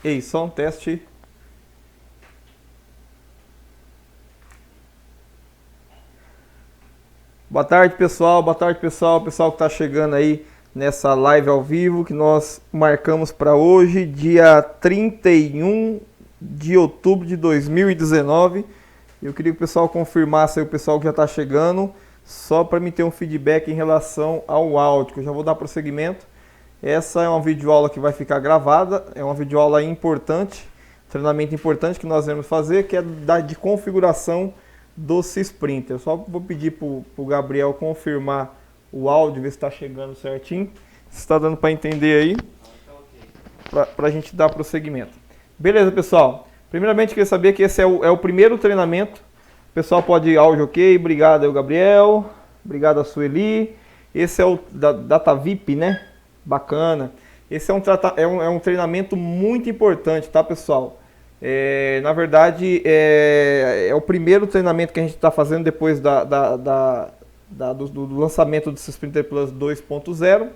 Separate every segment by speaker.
Speaker 1: Ei, só um teste. Boa tarde, pessoal. Boa tarde, pessoal. Pessoal que está chegando aí nessa live ao vivo que nós marcamos para hoje, dia 31 de outubro de 2019. Eu queria que o pessoal confirmasse aí, o pessoal que já está chegando, só para me ter um feedback em relação ao áudio, que eu já vou dar prosseguimento. Essa é uma videoaula que vai ficar gravada, é uma videoaula importante, treinamento importante que nós vamos fazer, que é de configuração do Sprinter. Eu só vou pedir para o Gabriel confirmar o áudio, ver se está chegando certinho, se está dando para entender aí, para a gente dar prosseguimento. Beleza, pessoal? Primeiramente, queria saber que esse é o primeiro treinamento. O pessoal pode ir áudio ok, obrigado aí, Gabriel, obrigado a Sueli. Esse é o da Data VIP, né? Bacana. Esse é um treinamento muito importante, tá, pessoal? Na verdade, é o primeiro treinamento que a gente está fazendo depois do lançamento do Sprinter Plus 2.0.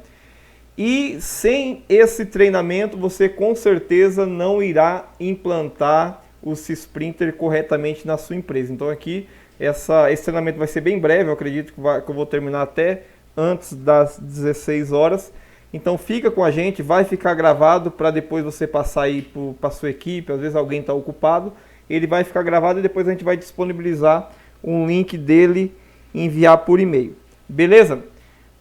Speaker 1: E sem esse treinamento, você com certeza não irá implantar o Sprinter corretamente na sua empresa. Então aqui, esse treinamento vai ser bem breve, eu acredito que eu vou terminar até antes das 16 horas. Então fica com a gente, vai ficar gravado para depois você passar aí para a sua equipe, às vezes alguém está ocupado, ele vai ficar gravado e depois a gente vai disponibilizar um link dele e enviar por e-mail. Beleza?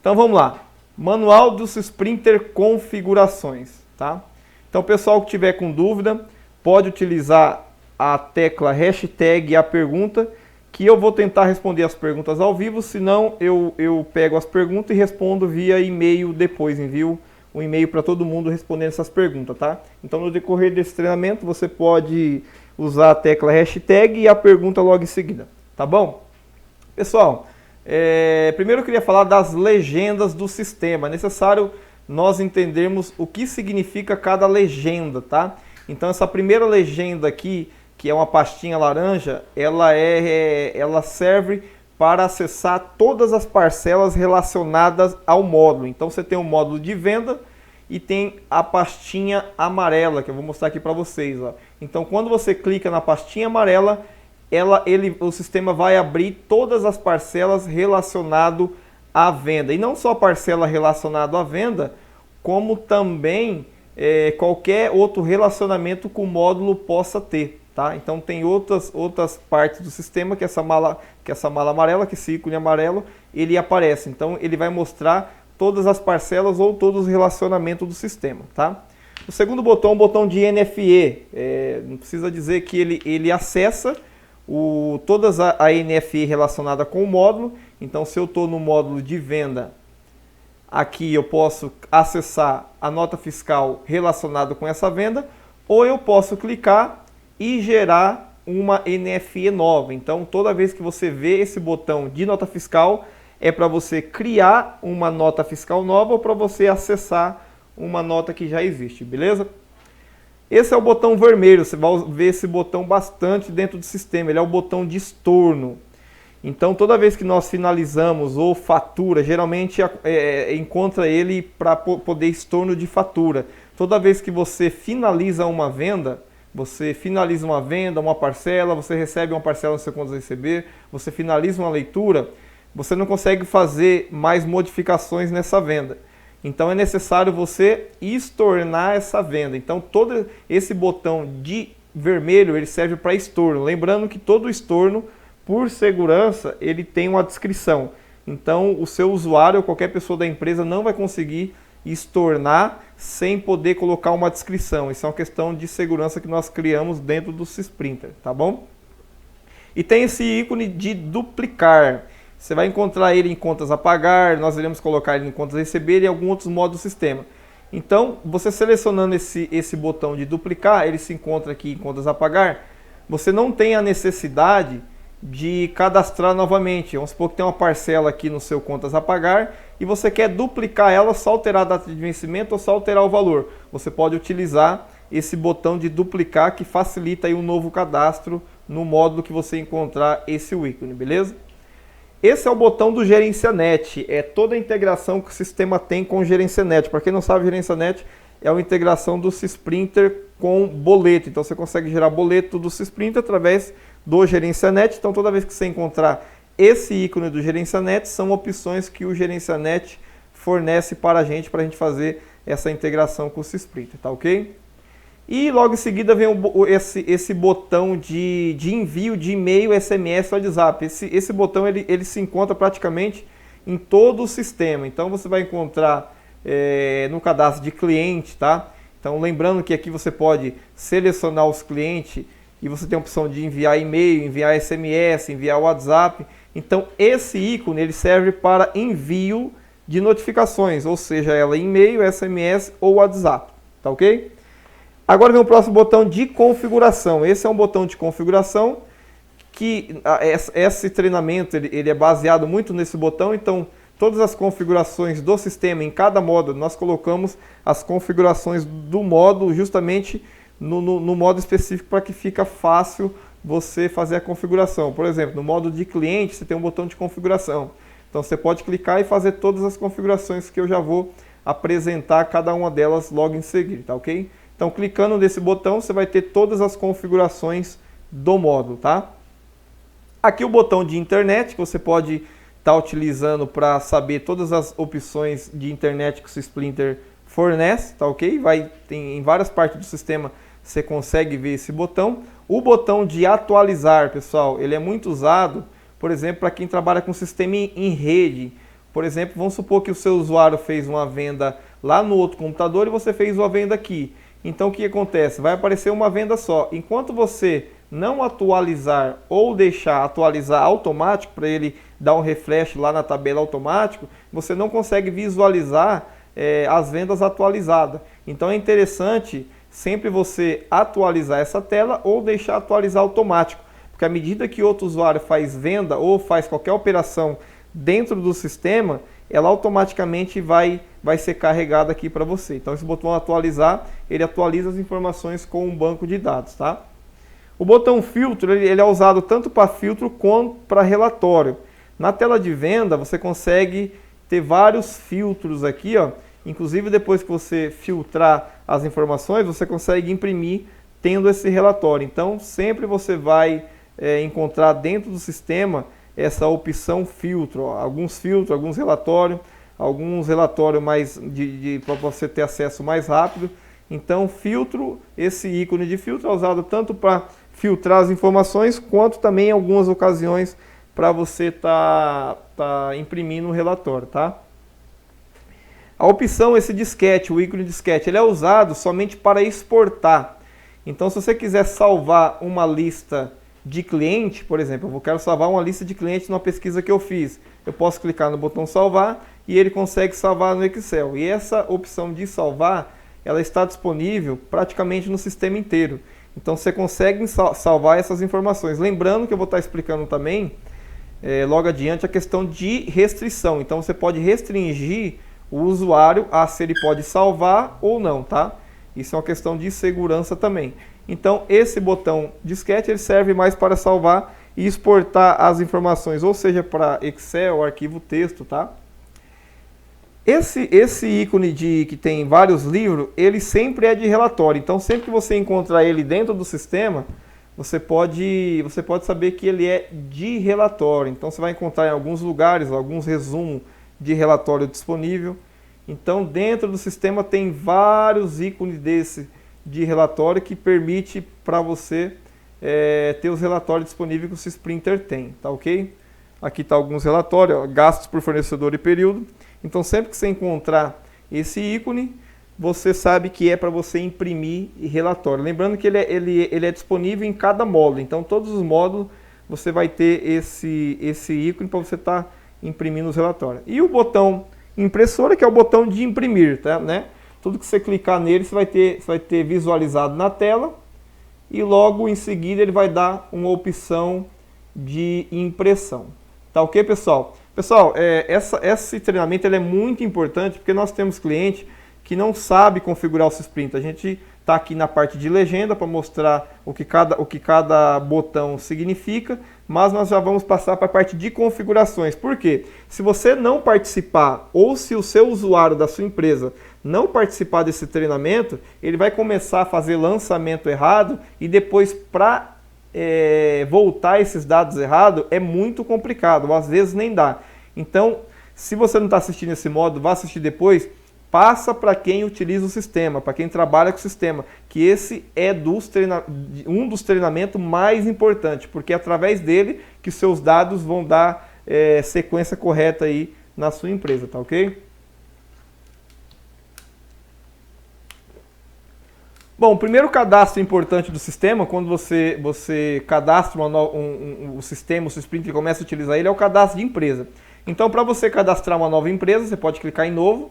Speaker 1: Então vamos lá. Manual dos Sprinter Configurações, tá? Então pessoal que tiver com dúvida, pode utilizar a tecla hashtag a pergunta, que eu vou tentar responder as perguntas ao vivo, senão eu pego as perguntas e respondo via e-mail depois, envio um e-mail para todo mundo respondendo essas perguntas, tá? Então no decorrer desse treinamento você pode usar a tecla hashtag e a pergunta logo em seguida, tá bom? Pessoal, primeiro eu queria falar das legendas do sistema. É necessário nós entendermos o que significa cada legenda, tá? Então essa primeira legenda aqui, que é uma pastinha laranja, ela serve para acessar todas as parcelas relacionadas ao módulo. Então você tem um módulo de venda e tem a pastinha amarela, que eu vou mostrar aqui para vocês. Ó. Então quando você clica na pastinha amarela, o sistema vai abrir todas as parcelas relacionadas à venda. E não só a parcela relacionada à venda, como também qualquer outro relacionamento que o módulo possa ter. Tá? Então tem outras partes do sistema que essa mala amarela, que esse ícone amarelo, ele aparece. Então ele vai mostrar todas as parcelas ou todos os relacionamentos do sistema. Tá? O segundo botão é o botão de NFE. Não precisa dizer que ele acessa todas a NFE relacionada com o módulo. Então se eu estou no módulo de venda, aqui eu posso acessar a nota fiscal relacionada com essa venda, ou eu posso clicar e gerar uma NFE nova. Então, toda vez que você vê esse botão de nota fiscal, é para você criar uma nota fiscal nova ou para você acessar uma nota que já existe, beleza? Esse é o botão vermelho, você vai ver esse botão bastante dentro do sistema, ele é o botão de estorno. Então, toda vez que nós finalizamos ou fatura, geralmente encontra ele para poder estorno de fatura. Toda vez que você finaliza uma venda, uma parcela, você recebe uma parcela no seu conta receber, você finaliza uma leitura, você não consegue fazer mais modificações nessa venda. Então é necessário você estornar essa venda. Então todo esse botão de vermelho, ele serve para estorno. Lembrando que todo estorno, por segurança, ele tem uma descrição. Então o seu usuário ou qualquer pessoa da empresa não vai conseguir estornar sem poder colocar uma descrição. Isso é uma questão de segurança que nós criamos dentro do Sprinter, tá bom? E tem esse ícone de duplicar. Você vai encontrar ele em contas a pagar, nós iremos colocar ele em contas a receber e em alguns outros modos do sistema. Então, você selecionando esse botão de duplicar, ele se encontra aqui em contas a pagar, você não tem a necessidade de cadastrar novamente. Vamos supor que tem uma parcela aqui no seu contas a pagar e você quer duplicar ela, só alterar a data de vencimento ou só alterar o valor. Você pode utilizar esse botão de duplicar que facilita aí um novo cadastro no módulo que você encontrar esse ícone, beleza? Esse é o botão do Gerencianet, é toda a integração que o sistema tem com o Gerencianet. Para quem não sabe, o Gerencianet é uma integração do Sprinter com boleto. Então você consegue gerar boleto do Sysprinter através do Gerencianet. Então toda vez que você encontrar esse ícone do Gerencianet, são opções que o Gerencianet fornece para a gente fazer essa integração com o Sysprinter, tá ok? E logo em seguida vem esse botão de envio de e-mail, SMS, WhatsApp. Esse botão ele se encontra praticamente em todo o sistema. Então você vai encontrar no cadastro de cliente, tá? Então lembrando que aqui você pode selecionar os clientes e você tem a opção de enviar e-mail, enviar SMS, enviar WhatsApp. Então esse ícone ele serve para envio de notificações, ou seja, ela e-mail, SMS ou WhatsApp, tá ok? Agora vem o próximo botão de configuração. Esse é um botão de configuração que esse treinamento ele é baseado muito nesse botão. Então todas as configurações do sistema, em cada módulo, nós colocamos as configurações do módulo justamente no modo específico para que fica fácil você fazer a configuração. Por exemplo, no modo de cliente, você tem um botão de configuração. Então você pode clicar e fazer todas as configurações que eu já vou apresentar cada uma delas logo em seguida, tá ok? Então clicando nesse botão, você vai ter todas as configurações do módulo, tá? Aqui o botão de internet, que você pode estar utilizando para saber todas as opções de internet que o Syssplinter fornece, tá ok? Tem em várias partes do sistema você consegue ver esse botão. O botão de atualizar, pessoal, ele é muito usado, por exemplo, para quem trabalha com sistema em rede. Por exemplo, vamos supor que o seu usuário fez uma venda lá no outro computador e você fez uma venda aqui. Então o que acontece? Vai aparecer uma venda só. Enquanto você não atualizar ou deixar atualizar automático, para ele dar um refresh lá na tabela automático, você não consegue visualizar as vendas atualizadas. Então é interessante sempre você atualizar essa tela ou deixar atualizar automático, porque à medida que outro usuário faz venda ou faz qualquer operação dentro do sistema, ela automaticamente vai ser carregada aqui para você. Então esse botão atualizar, ele atualiza as informações com um banco de dados, tá? O botão filtro, ele é usado tanto para filtro quanto para relatório. Na tela de venda, você consegue ter vários filtros aqui, ó. Inclusive depois que você filtrar as informações, você consegue imprimir tendo esse relatório. Então sempre você vai encontrar dentro do sistema essa opção filtro, ó. Alguns relatórios mais para você ter acesso mais rápido. Então filtro, esse ícone de filtro é usado tanto para filtrar as informações, quanto também em algumas ocasiões para você tá imprimindo o relatório, tá? A opção, esse disquete, o ícone disquete, ele é usado somente para exportar. Então, se você quiser salvar uma lista de cliente, por exemplo, eu quero salvar uma lista de clientes numa pesquisa que eu fiz, eu posso clicar no botão salvar e ele consegue salvar no Excel. E essa opção de salvar, ela está disponível praticamente no sistema inteiro. Então você consegue salvar essas informações. Lembrando que eu vou estar explicando também, logo adiante, a questão de restrição. Então você pode restringir o usuário a se ele pode salvar ou não, tá? Isso é uma questão de segurança também. Então esse botão disquete ele serve mais para salvar e exportar as informações, ou seja, para Excel, arquivo texto, tá? Esse ícone que tem vários livros, ele sempre é de relatório. Então sempre que você encontrar ele dentro do sistema, você pode saber que ele é de relatório. Então você vai encontrar em alguns lugares, alguns resumos de relatório disponível. Então dentro do sistema tem vários ícones desse de relatório que permite para você ter os relatórios disponíveis que o Syssplinter tem, tá ok? Aqui está alguns relatórios, ó, gastos por fornecedor e período. Então sempre que você encontrar esse ícone, você sabe que é para você imprimir relatório. Lembrando que ele é disponível em cada módulo. Então todos os módulos você vai ter esse ícone para você estar imprimindo os relatórios. E o botão impressora, que é o botão de imprimir, tá, né? Tudo que você clicar nele, você vai ter visualizado na tela e logo em seguida ele vai dar uma opção de impressão. Tá ok, pessoal? Pessoal, esse treinamento ele é muito importante porque nós temos cliente que não sabe configurar o Syssplinter. A gente está aqui na parte de legenda para mostrar o que cada botão significa. mas nós já vamos passar para a parte de configurações. Por quê? Se você não participar, ou se o seu usuário da sua empresa não participar desse treinamento, ele vai começar a fazer lançamento errado e depois para voltar esses dados errados é muito complicado, ou às vezes nem dá. Então, se você não está assistindo esse módulo, vá assistir depois, passa para quem utiliza o sistema, para quem trabalha com o sistema, que esse é um dos treinamentos mais importantes, porque é através dele que seus dados vão dar sequência correta aí na sua empresa, tá ok? Bom, o primeiro cadastro importante do sistema, quando você cadastra o sistema, o Sprinter começa a utilizar ele, é o cadastro de empresa. Então, para você cadastrar uma nova empresa, você pode clicar em novo.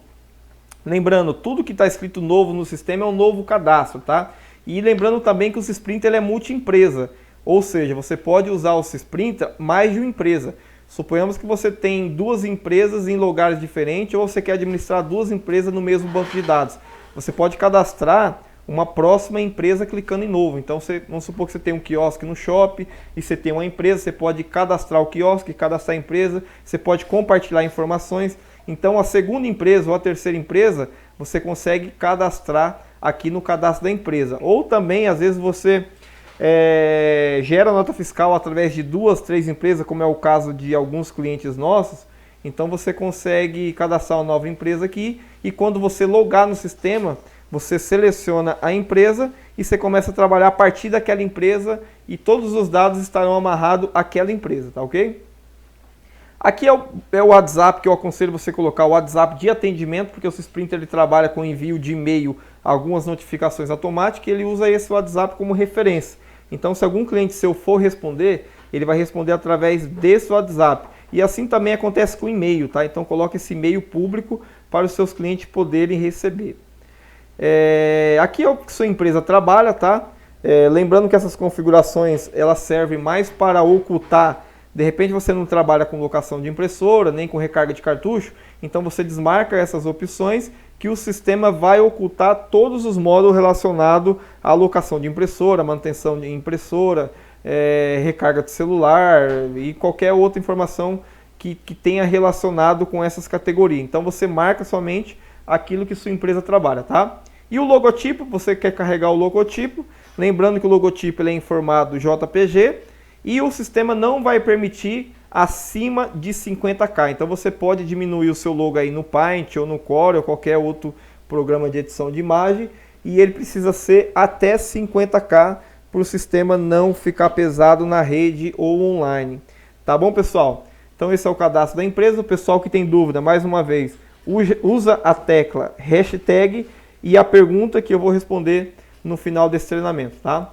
Speaker 1: Lembrando, tudo que está escrito novo no sistema é um novo cadastro, tá? E lembrando também que o Sprinter é multi-empresa, ou seja, você pode usar o Sprinter mais de uma empresa. Suponhamos que você tem duas empresas em lugares diferentes ou você quer administrar duas empresas no mesmo banco de dados. Você pode cadastrar uma próxima empresa clicando em novo. Então, vamos supor que você tem um quiosque no shopping e você tem uma empresa, você pode cadastrar o quiosque, cadastrar a empresa, você pode compartilhar informações. Então, a segunda empresa ou a terceira empresa, você consegue cadastrar aqui no cadastro da empresa. Ou também, às vezes, você gera nota fiscal através de 2, 3 empresas, como é o caso de alguns clientes nossos. Então, você consegue cadastrar uma nova empresa aqui e quando você logar no sistema, você seleciona a empresa e você começa a trabalhar a partir daquela empresa e todos os dados estarão amarrados àquela empresa, tá ok? Aqui é o WhatsApp, que eu aconselho você colocar o WhatsApp de atendimento, porque o Sprinter ele trabalha com envio de e-mail, algumas notificações automáticas, e ele usa esse WhatsApp como referência. Então, se algum cliente seu for responder, ele vai responder através desse WhatsApp. E assim também acontece com o e-mail, tá? Então, coloque esse e-mail público para os seus clientes poderem receber. Aqui é o que sua empresa trabalha, tá? Lembrando que essas configurações elas servem mais para ocultar. De repente você não trabalha com locação de impressora, nem com recarga de cartucho, então você desmarca essas opções que o sistema vai ocultar todos os módulos relacionados à locação de impressora, manutenção de impressora, recarga de celular e qualquer outra informação que tenha relacionado com essas categorias. Então você marca somente aquilo que sua empresa trabalha, tá? E o logotipo, você quer carregar o logotipo, lembrando que o logotipo ele é em formato JPG e o sistema não vai permitir acima de 50K. Então você pode diminuir o seu logo aí no Paint ou no Core ou qualquer outro programa de edição de imagem e ele precisa ser até 50K para o sistema não ficar pesado na rede ou online. Tá bom, pessoal? Então esse é o cadastro da empresa. O pessoal que tem dúvida, mais uma vez, usa a tecla hashtag e a pergunta que eu vou responder no final desse treinamento, tá?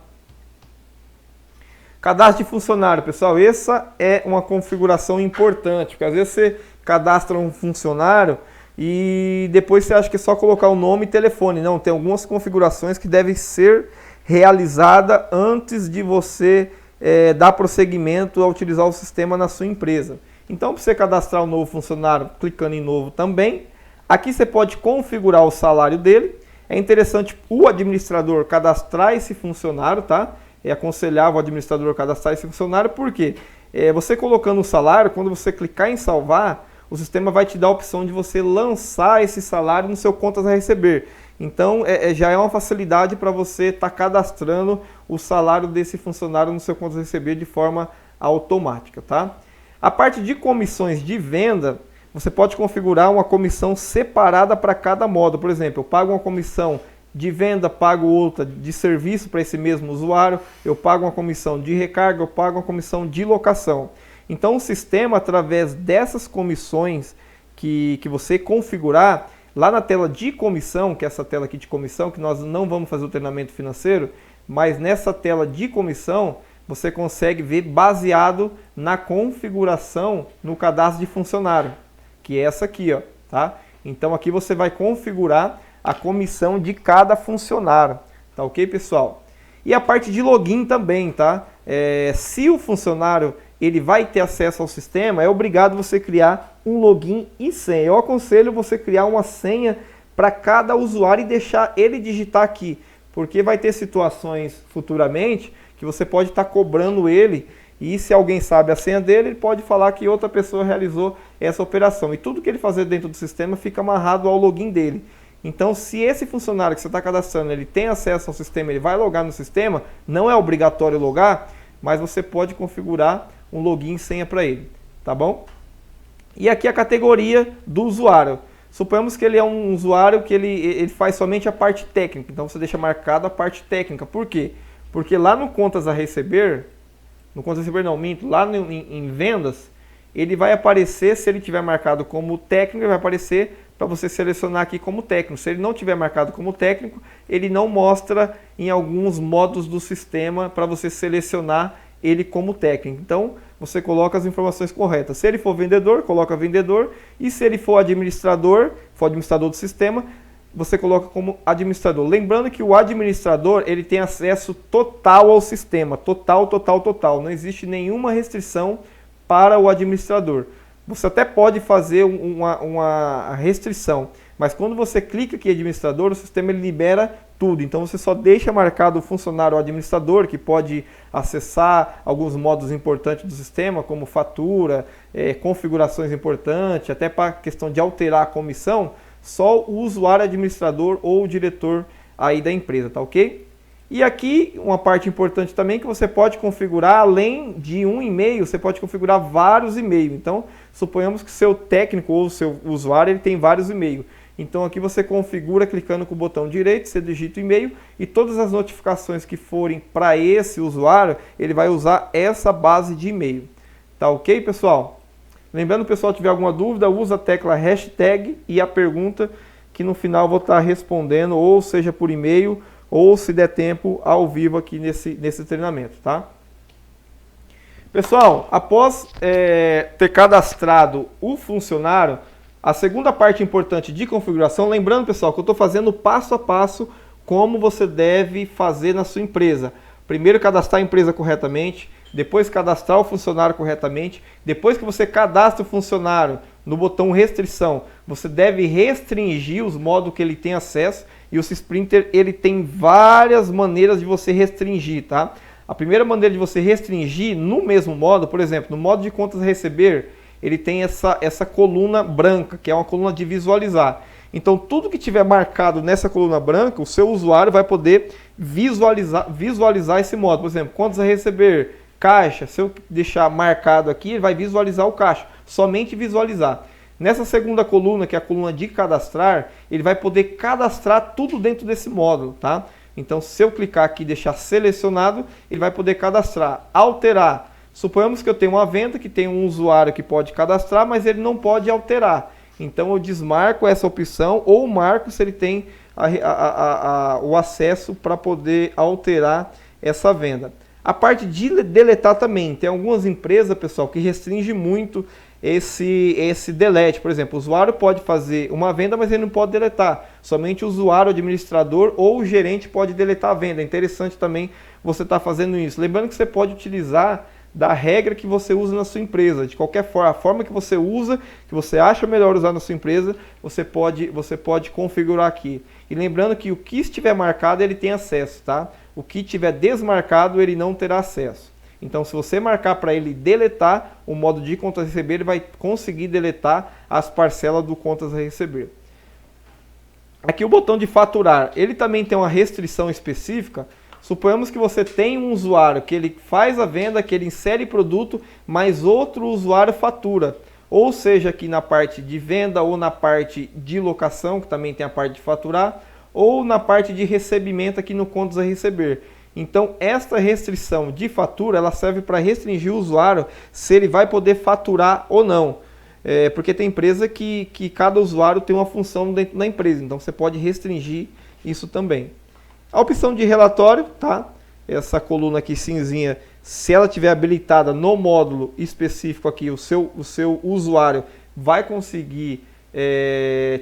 Speaker 1: Cadastro de funcionário, pessoal, essa é uma configuração importante, porque às vezes você cadastra um funcionário e depois você acha que é só colocar o nome e telefone. Não, tem algumas configurações que devem ser realizadas antes de você dar prosseguimento a utilizar o sistema na sua empresa. Então, para você cadastrar um novo funcionário, clicando em novo também, aqui você pode configurar o salário dele. É interessante o administrador cadastrar esse funcionário, tá? É aconselhável o administrador cadastrar esse funcionário, porque você colocando o salário, quando você clicar em salvar, o sistema vai te dar a opção de você lançar esse salário no seu contas a receber. Então, já é uma facilidade para você estar cadastrando o salário desse funcionário no seu contas a receber de forma automática, tá? A parte de comissões de venda, você pode configurar uma comissão separada para cada módulo. Por exemplo, eu pago uma comissão de venda, pago outra de serviço para esse mesmo usuário, eu pago uma comissão de recarga, eu pago uma comissão de locação. Então o sistema, através dessas comissões que você configurar, lá na tela de comissão, que é essa tela aqui de comissão, que nós não vamos fazer o treinamento financeiro, mas nessa tela de comissão, você consegue ver baseado na configuração no cadastro de funcionário, que é essa aqui, ó, tá? Então aqui você vai configurar a comissão de cada funcionário, tá ok, pessoal? E a parte de login também, tá? Se o funcionário ele vai ter acesso ao sistema, é obrigado você criar um login e senha. Eu aconselho você criar uma senha para cada usuário e deixar ele digitar aqui, porque vai ter situações futuramente que você pode estar cobrando ele E se alguém sabe a senha dele, ele pode falar que outra pessoa realizou essa operação. E tudo que ele fazer dentro do sistema fica amarrado ao login dele. Então, se esse funcionário que você está cadastrando, ele tem acesso ao sistema, ele vai logar no sistema, não é obrigatório logar, mas você pode configurar um login e senha para ele, tá bom? E aqui a categoria do usuário. Suponhamos que ele é um usuário que ele faz somente a parte técnica, então você deixa marcado a parte técnica. Por quê? Porque lá no contas a receber, lá em vendas, ele vai aparecer, se ele tiver marcado como técnico, ele vai aparecer para você selecionar aqui como técnico. Se ele não tiver marcado como técnico, ele não mostra em alguns modos do sistema para você selecionar ele como técnico. Então, você coloca as informações corretas. Se ele for vendedor, coloca vendedor. E se ele for administrador do sistema, você coloca como administrador. Lembrando que o administrador, ele tem acesso total ao sistema. Total. Não existe nenhuma restrição para o administrador. Você até pode fazer uma restrição, mas quando você clica aqui em administrador, o sistema ele libera tudo. Então você só deixa marcado o funcionário administrador, que pode acessar alguns modos importantes do sistema, como fatura, configurações importantes, até para a questão de alterar a comissão, só o usuário administrador ou o diretor aí da empresa, tá ok? E aqui uma parte importante também que você pode configurar, além de um e-mail, você pode configurar vários e-mails. Então, suponhamos que seu técnico ou seu usuário ele tem vários e-mails. Então aqui você configura clicando com o botão direito, você digita o e-mail e todas as notificações que forem para esse usuário, ele vai usar essa base de e-mail. Tá ok, pessoal? Lembrando, pessoal, se tiver alguma dúvida, usa a tecla hashtag e a pergunta que no final eu vou estar respondendo, ou seja por e-mail, ou se der tempo ao vivo aqui nesse treinamento, tá? Pessoal, após ter cadastrado o funcionário, a segunda parte importante de configuração, lembrando, pessoal, que eu estou fazendo passo a passo como você deve fazer na sua empresa. Primeiro cadastrar a empresa corretamente, depois cadastrar o funcionário corretamente, depois que você cadastra o funcionário no botão restrição, você deve restringir os modos que ele tem acesso. E o Sprinter ele tem várias maneiras de você restringir, tá? A primeira maneira de você restringir no mesmo modo, por exemplo, no modo de contas a receber, ele tem essa coluna branca, que é uma coluna de visualizar. Então, tudo que tiver marcado nessa coluna branca, o seu usuário vai poder visualizar esse modo. Por exemplo, contas a receber, caixa, se eu deixar marcado aqui, ele vai visualizar o caixa, somente visualizar. Nessa segunda coluna, que é a coluna de cadastrar, ele vai poder cadastrar tudo dentro desse módulo, tá? Então, se eu clicar aqui e deixar selecionado, ele vai poder cadastrar, alterar. Suponhamos que eu tenho uma venda que tem um usuário que pode cadastrar, mas ele não pode alterar. Então, eu desmarco essa opção ou marco se ele tem o acesso para poder alterar essa venda. A parte de deletar também. Tem algumas empresas, pessoal, que restringem muito esse delete. Por exemplo, o usuário pode fazer uma venda, mas ele não pode deletar. Somente o usuário, o administrador ou o gerente pode deletar a venda. É interessante também você estar fazendo isso. Lembrando que você pode utilizar da regra que você usa na sua empresa. De qualquer forma, a forma que você usa, que você acha melhor usar na sua empresa, você pode configurar aqui. E lembrando que o que estiver marcado, ele tem acesso, tá? O que estiver desmarcado, ele não terá acesso. Então, se você marcar para ele deletar o modo de contas a receber, ele vai conseguir deletar as parcelas do contas a receber. Aqui o botão de faturar, ele também tem uma restrição específica. Suponhamos que você tem um usuário que ele faz a venda, que ele insere produto, mas outro usuário fatura. Ou seja, aqui na parte de venda ou na parte de locação, que também tem a parte de faturar, ou na parte de recebimento aqui no contas a receber. Então, esta restrição de fatura, ela serve para restringir o usuário se ele vai poder faturar ou não. Porque tem empresa que cada usuário tem uma função dentro da empresa, então você pode restringir isso também. A opção de relatório, tá? Essa coluna aqui cinzinha, se ela estiver habilitada no módulo específico aqui, o seu usuário vai conseguir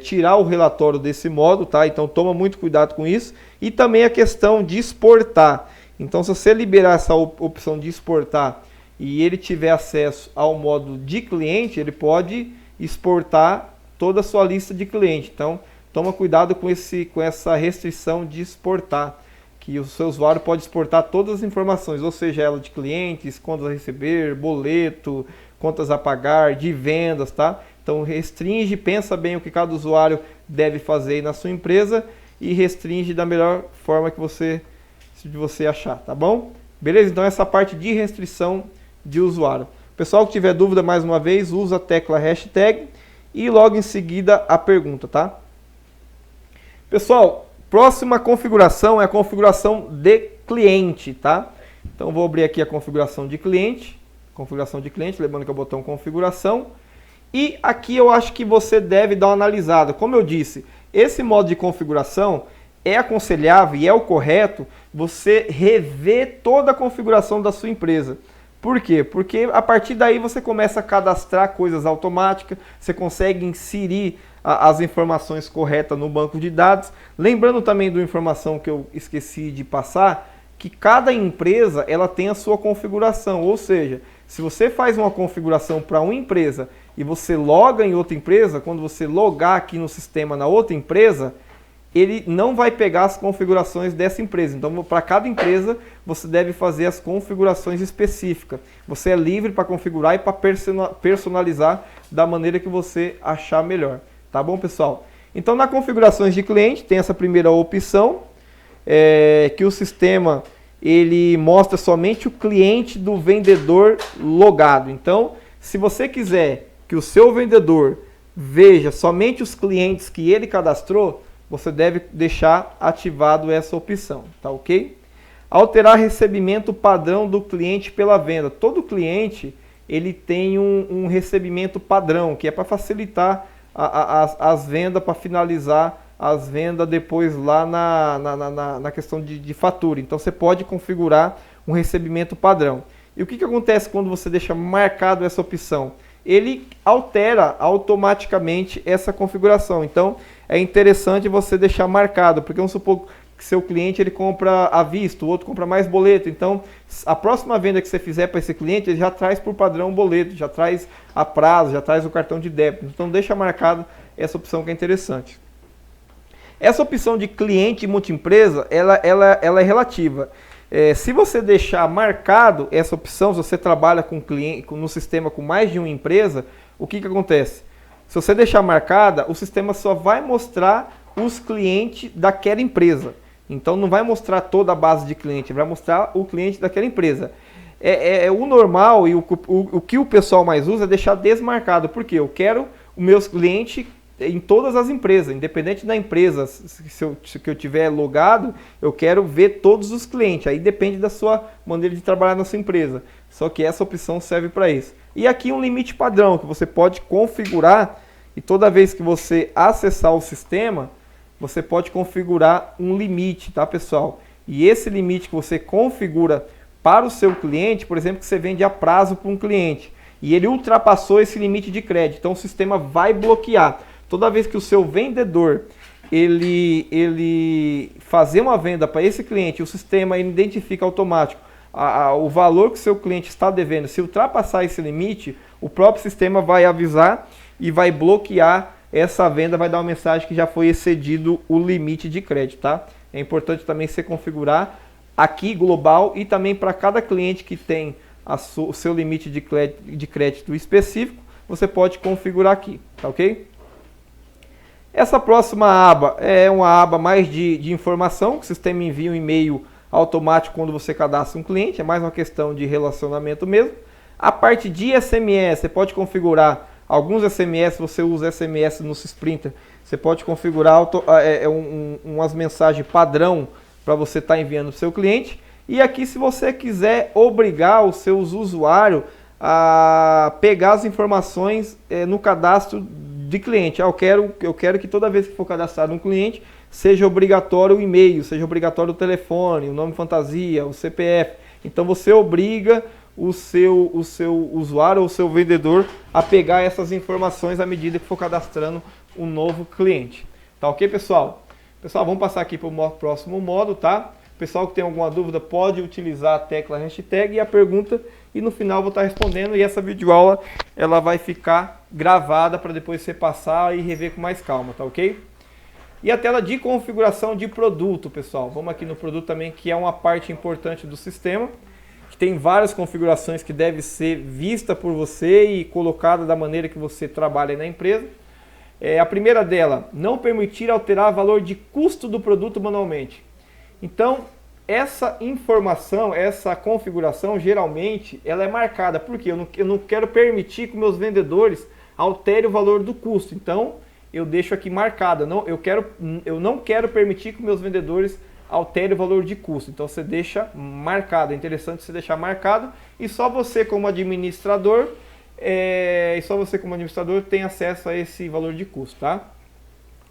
Speaker 1: tirar o relatório desse modo, tá? Então toma muito cuidado com isso. E também a questão de exportar. Então, se você liberar essa opção de exportar e ele tiver acesso ao modo de cliente, ele pode exportar toda a sua lista de cliente. Então, toma cuidado com essa restrição de exportar, que o seu usuário pode exportar todas as informações, ou seja, ela de clientes, contas a receber, boleto, contas a pagar, de vendas, tá? Então restringe, pensa bem o que cada usuário deve fazer aí na sua empresa e restringe da melhor forma que você achar, tá bom? Beleza? Então essa parte de restrição de usuário. Pessoal que tiver dúvida, mais uma vez, usa a tecla hashtag e logo em seguida a pergunta, tá? Pessoal, próxima configuração é a configuração de cliente, tá? Então vou abrir aqui a configuração de cliente, lembrando que é o botão configuração. E aqui eu acho que você deve dar uma analisada. Como eu disse, esse modo de configuração é aconselhável e é o correto você rever toda a configuração da sua empresa. Por quê? Porque a partir daí você começa a cadastrar coisas automáticas, você consegue inserir as informações corretas no banco de dados. Lembrando também de uma informação que eu esqueci de passar, que cada empresa ela tem a sua configuração, ou seja, se você faz uma configuração para uma empresa e você loga em outra empresa, quando você logar aqui no sistema na outra empresa, ele não vai pegar as configurações dessa empresa. Então, para cada empresa, você deve fazer as configurações específicas. Você é livre para configurar e para personalizar da maneira que você achar melhor. Tá bom, pessoal? Então, na configurações de cliente, tem essa primeira opção, que o sistema ele mostra somente o cliente do vendedor logado. Então, se você quiser que o seu vendedor veja somente os clientes que ele cadastrou, você deve deixar ativado essa opção, tá ok? Alterar recebimento padrão do cliente pela venda. Todo cliente ele tem um recebimento padrão, que é para facilitar as vendas, para finalizar as vendas depois lá na questão de fatura. Então você pode configurar um recebimento padrão. E o que acontece quando você deixa marcado essa opção? Ele altera automaticamente essa configuração. Então é interessante você deixar marcado, porque vamos supor que seu cliente ele compra à vista, o outro compra mais boleto. Então a próxima venda que você fizer para esse cliente, ele já traz por padrão o boleto, já traz a prazo, já traz o cartão de débito. Então deixa marcado essa opção que é interessante. Essa opção de cliente multiempresa, ela é relativa. Se você deixar marcado essa opção, se você trabalha com cliente, no sistema com mais de uma empresa, o que acontece? Se você deixar marcada, o sistema só vai mostrar os clientes daquela empresa. Então não vai mostrar toda a base de cliente, vai mostrar o cliente daquela empresa. O normal e o que o pessoal mais usa é deixar desmarcado, porque eu quero os meus clientes em todas as empresas, independente da empresa, se eu tiver logado, eu quero ver todos os clientes, aí depende da sua maneira de trabalhar na sua empresa, só que essa opção serve para isso. E aqui um limite padrão, que você pode configurar, e toda vez que você acessar o sistema, você pode configurar um limite, tá pessoal? E esse limite que você configura para o seu cliente, por exemplo, que você vende a prazo para um cliente, e ele ultrapassou esse limite de crédito, então o sistema vai bloquear. Toda vez que o seu vendedor ele fazer uma venda para esse cliente, o sistema ele identifica automático o valor que o seu cliente está devendo. Se ultrapassar esse limite, o próprio sistema vai avisar e vai bloquear essa venda, vai dar uma mensagem que já foi excedido o limite de crédito, tá? É importante também você configurar aqui global e também para cada cliente que tem o seu limite de crédito específico, você pode configurar aqui, tá ok? Essa próxima aba é uma aba mais de informação, que o sistema envia um e-mail automático quando você cadastra um cliente, é mais uma questão de relacionamento mesmo. A parte de SMS, você pode configurar alguns SMS, você usa SMS no Sprinter, você pode configurar umas mensagens padrão para você estar enviando para o seu cliente. E aqui, se você quiser obrigar os seus usuários a pegar as informações no cadastro de cliente. Eu quero que toda vez que for cadastrado um cliente, seja obrigatório o e-mail, seja obrigatório o telefone, o nome fantasia, o CPF. Então você obriga o seu usuário ou o seu vendedor a pegar essas informações à medida que for cadastrando um novo cliente. Tá ok, pessoal? Pessoal, vamos passar aqui para o próximo modo, tá? Pessoal que tem alguma dúvida pode utilizar a tecla hashtag e a pergunta, e no final eu vou estar respondendo, e essa videoaula ela vai ficar gravada para depois você passar e rever com mais calma, tá ok? E a tela de configuração de produto, pessoal. Vamos aqui no produto também, que é uma parte importante do sistema, que tem várias configurações que deve ser vista por você e colocada da maneira que você trabalha na empresa. A primeira dela, não permitir alterar o valor de custo do produto manualmente. Então, essa informação, essa configuração, geralmente, ela é marcada. Por quê? Eu não quero permitir que meus vendedores alterem o valor do custo. Então, eu deixo aqui marcada. Eu não quero permitir que meus vendedores alterem o valor de custo. Então, você deixa marcado. É interessante você deixar marcado. E só você, como administrador, tem acesso a esse valor de custo, tá?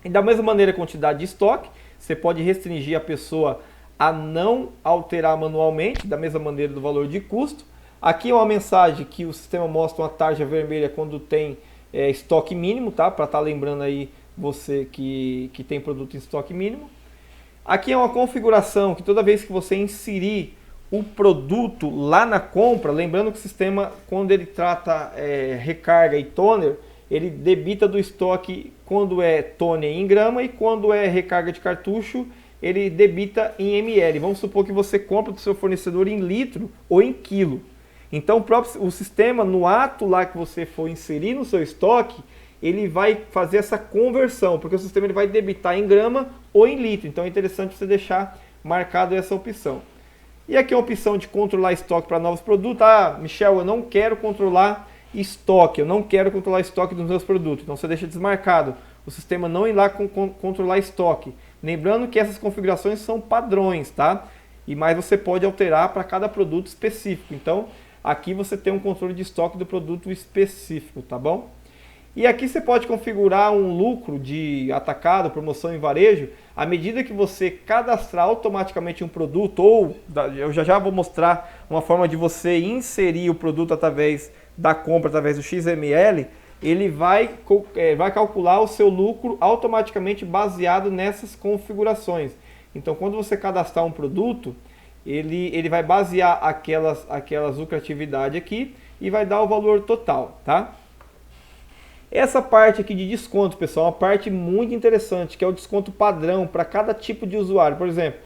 Speaker 1: E da mesma maneira, a quantidade de estoque, você pode restringir a pessoa a não alterar manualmente, da mesma maneira do valor de custo. Aqui é uma mensagem que o sistema mostra uma tarja vermelha quando tem estoque mínimo, tá? Para estar lembrando aí você que tem produto em estoque mínimo. Aqui é uma configuração que toda vez que você inserir o produto lá na compra, lembrando que o sistema, quando ele trata recarga e toner, ele debita do estoque quando é toner em grama e quando é recarga de cartucho, ele debita em ml. Vamos supor que você compra do seu fornecedor em litro ou em quilo. Então o sistema, no ato lá que você for inserir no seu estoque, ele vai fazer essa conversão, porque o sistema ele vai debitar em grama ou em litro. Então é interessante você deixar marcado essa opção. E aqui é a opção de controlar estoque para novos produtos. Ah, Michel, eu não quero controlar estoque, eu não quero controlar estoque dos meus produtos. Então você deixa desmarcado, o sistema não ir lá controlar estoque. Lembrando que essas configurações são padrões, tá? Mas você pode alterar para cada produto específico. Então, aqui você tem um controle de estoque do produto específico, tá bom? E aqui você pode configurar um lucro de atacado, promoção em varejo, à medida que você cadastrar automaticamente um produto, ou eu já vou mostrar uma forma de você inserir o produto através da compra, através do XML, ele vai calcular o seu lucro automaticamente baseado nessas configurações. Então, quando você cadastrar um produto, ele vai basear aquelas lucratividades aqui e vai dar o valor total, tá? Essa parte aqui de desconto, pessoal, é uma parte muito interessante, que é o desconto padrão para cada tipo de usuário. Por exemplo,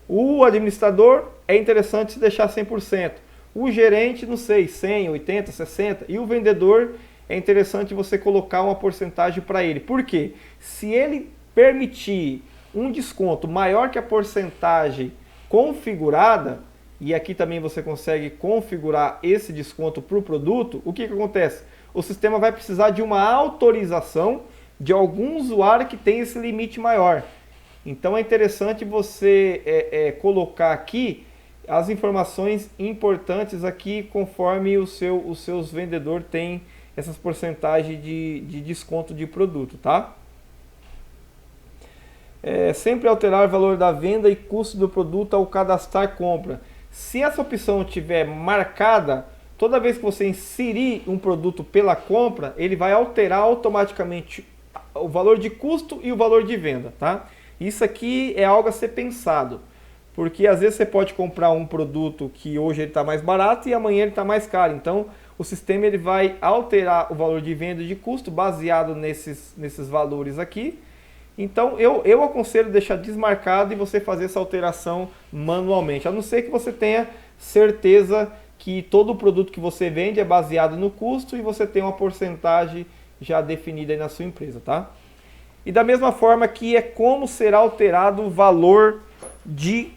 Speaker 1: o administrador é interessante se deixar 100%. O gerente, não sei, 100, 80, 60. E o vendedor é interessante você colocar uma porcentagem para ele. Por quê? Se ele permitir um desconto maior que a porcentagem configurada, e aqui também você consegue configurar esse desconto para o produto, o que acontece? O sistema vai precisar de uma autorização de algum usuário que tem esse limite maior. Então é interessante você colocar aqui as informações importantes aqui conforme os seus vendedores têm essas porcentagens de desconto de produto, tá? Sempre alterar o valor da venda e custo do produto ao cadastrar compra. Se essa opção estiver marcada, toda vez que você inserir um produto pela compra, ele vai alterar automaticamente o valor de custo e o valor de venda, tá? Isso aqui é algo a ser pensado, porque às vezes você pode comprar um produto que hoje ele está mais barato e amanhã ele está mais caro. Então o sistema ele vai alterar o valor de venda e de custo baseado nesses valores aqui. Então eu aconselho deixar desmarcado e você fazer essa alteração manualmente, a não ser que você tenha certeza que todo produto que você vende é baseado no custo e você tem uma porcentagem já definida aí na sua empresa, tá? E da mesma forma que é como será alterado o valor de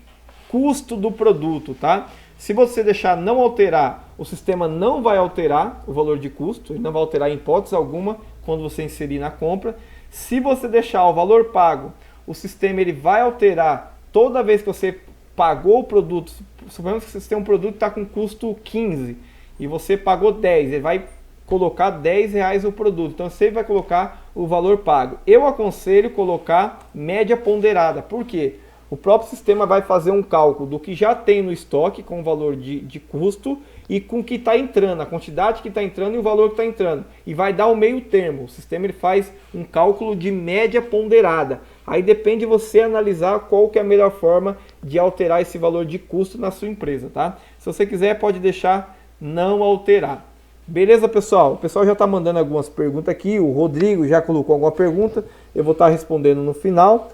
Speaker 1: custo do produto, tá? Se você deixar não alterar, o sistema não vai alterar o valor de custo, ele não vai alterar em hipótese alguma quando você inserir na compra. Se você deixar o valor pago, o sistema ele vai alterar toda vez que você pagou o produto. Suponhamos que você tem um produto que está com custo 15 e você pagou 10, ele vai colocar 10 reais o produto, então você vai colocar o valor pago. Eu aconselho colocar média ponderada, por quê? O próprio sistema vai fazer um cálculo do que já tem no estoque com o valor de custo e com o que está entrando, a quantidade que está entrando e o valor que está entrando. E vai dar um meio termo. O sistema ele faz um cálculo de média ponderada. Aí depende de você analisar qual que é a melhor forma de alterar esse valor de custo na sua empresa, tá? Se você quiser, pode deixar não alterar. Beleza, pessoal? O pessoal já está mandando algumas perguntas aqui. O Rodrigo já colocou alguma pergunta. Eu vou estar respondendo no final.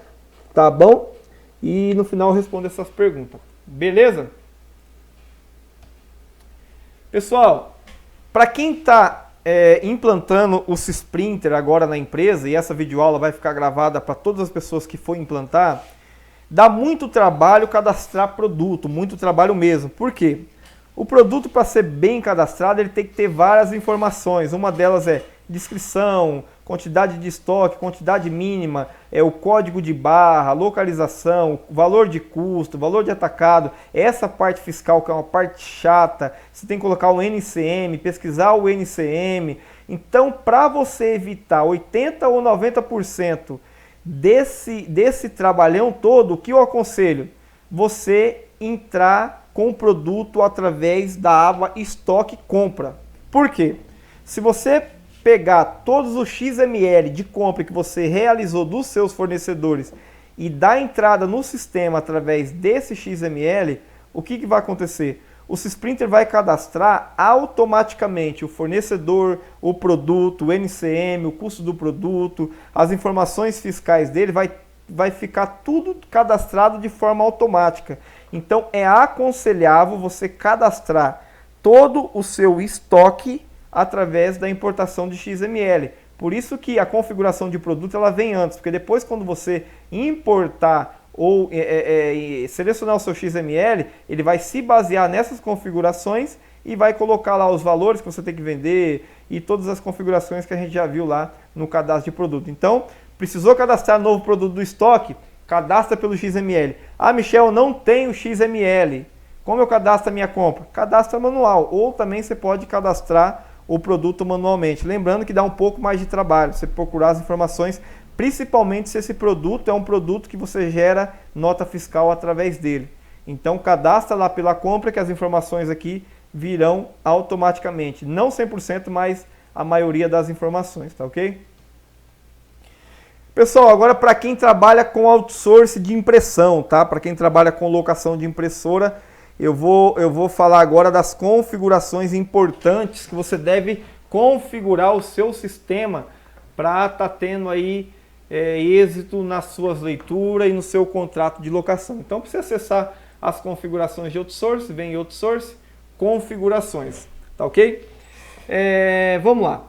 Speaker 1: tá bom? E no final eu respondo essas perguntas, beleza? Pessoal, para quem está implantando o Sysprinter agora na empresa, e essa videoaula vai ficar gravada para todas as pessoas que for implantar, dá muito trabalho cadastrar produto, muito trabalho mesmo. Por quê? O produto, para ser bem cadastrado, ele tem que ter várias informações. Uma delas é descrição, quantidade de estoque, quantidade mínima, o código de barra, localização, valor de custo, valor de atacado. Essa parte fiscal que é uma parte chata, você tem que colocar o NCM, pesquisar o NCM. Então, para você evitar 80% ou 90% desse trabalhão todo, o que eu aconselho? Você entrar com o produto através da aba Estoque Compra. Por quê? Se você pegar todos os XML de compra que você realizou dos seus fornecedores e dar entrada no sistema através desse XML, o que vai acontecer? O Sysprinter vai cadastrar automaticamente o fornecedor, o produto, o NCM, o custo do produto, as informações fiscais dele, vai ficar tudo cadastrado de forma automática. Então é aconselhável você cadastrar todo o seu estoque através da importação de XML. Por isso que a configuração de produto ela vem antes, porque depois quando você importar ou selecionar o seu XML, ele vai se basear nessas configurações e vai colocar lá os valores que você tem que vender e todas as configurações que a gente já viu lá no cadastro de produto. Então, precisou cadastrar novo produto do estoque? Cadastra pelo XML. Ah, Michel, eu não tenho XML. Como eu cadastro a minha compra? Cadastra manual. Ou também você pode cadastrar o produto manualmente. Lembrando que dá um pouco mais de trabalho. Você procurar as informações, principalmente se esse produto é um produto que você gera nota fiscal através dele. Então cadastra lá pela compra que as informações aqui virão automaticamente. Não 100%, mas a maioria das informações, tá ok? Pessoal, agora para quem trabalha com outsourcing de impressão, tá? Para quem trabalha com locação de impressora, eu vou falar agora das configurações importantes que você deve configurar o seu sistema para estar tendo aí êxito nas suas leituras e no seu contrato de locação. Então, para você acessar as configurações de outsourcing, vem em outsourcing, configurações, tá ok? Vamos lá.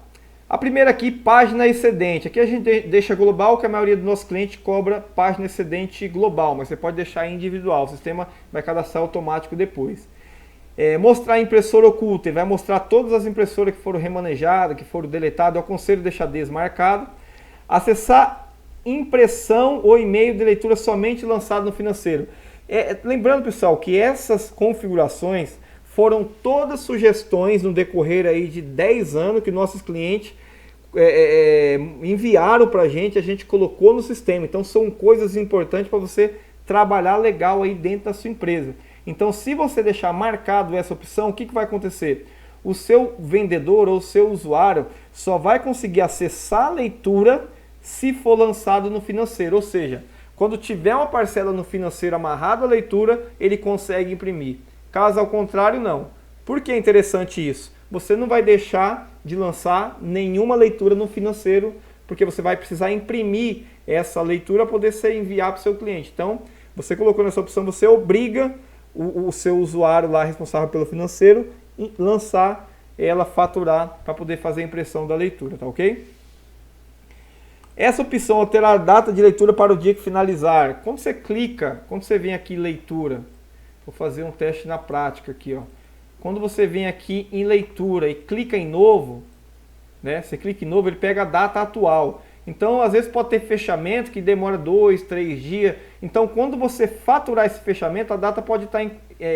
Speaker 1: A primeira aqui, página excedente. Aqui a gente deixa global, que a maioria dos nossos clientes cobra página excedente global, mas você pode deixar individual, o sistema vai cadastrar automático depois. Mostrar a impressora oculta, ele vai mostrar todas as impressoras que foram remanejadas, que foram deletadas, eu aconselho deixar desmarcado. Acessar impressão ou e-mail de leitura somente lançado no financeiro. Lembrando, pessoal, que essas configurações foram todas sugestões no decorrer aí de 10 anos que nossos clientes enviaram para a gente colocou no sistema. Então são coisas importantes para você trabalhar legal aí dentro da sua empresa. Então se você deixar marcado essa opção, o que vai acontecer? O seu vendedor ou o seu usuário só vai conseguir acessar a leitura se for lançado no financeiro. Ou seja, quando tiver uma parcela no financeiro amarrada à leitura, ele consegue imprimir. Caso ao contrário, não. Por que é interessante isso? Você não vai deixar de lançar nenhuma leitura no financeiro, porque você vai precisar imprimir essa leitura para poder ser enviar para o seu cliente. Então, você colocou nessa opção, você obriga o seu usuário lá responsável pelo financeiro a lançar ela, faturar, para poder fazer a impressão da leitura, tá ok? Essa opção, alterar a data de leitura para o dia que finalizar. Quando você clica, quando você vem aqui em leitura, vou fazer um teste na prática aqui, ó. Quando você vem aqui em leitura e clica em novo, né? Você clica em novo, ele pega a data atual. Então, às vezes pode ter fechamento que demora 2, 3 dias. Então, quando você faturar esse fechamento, a data pode estar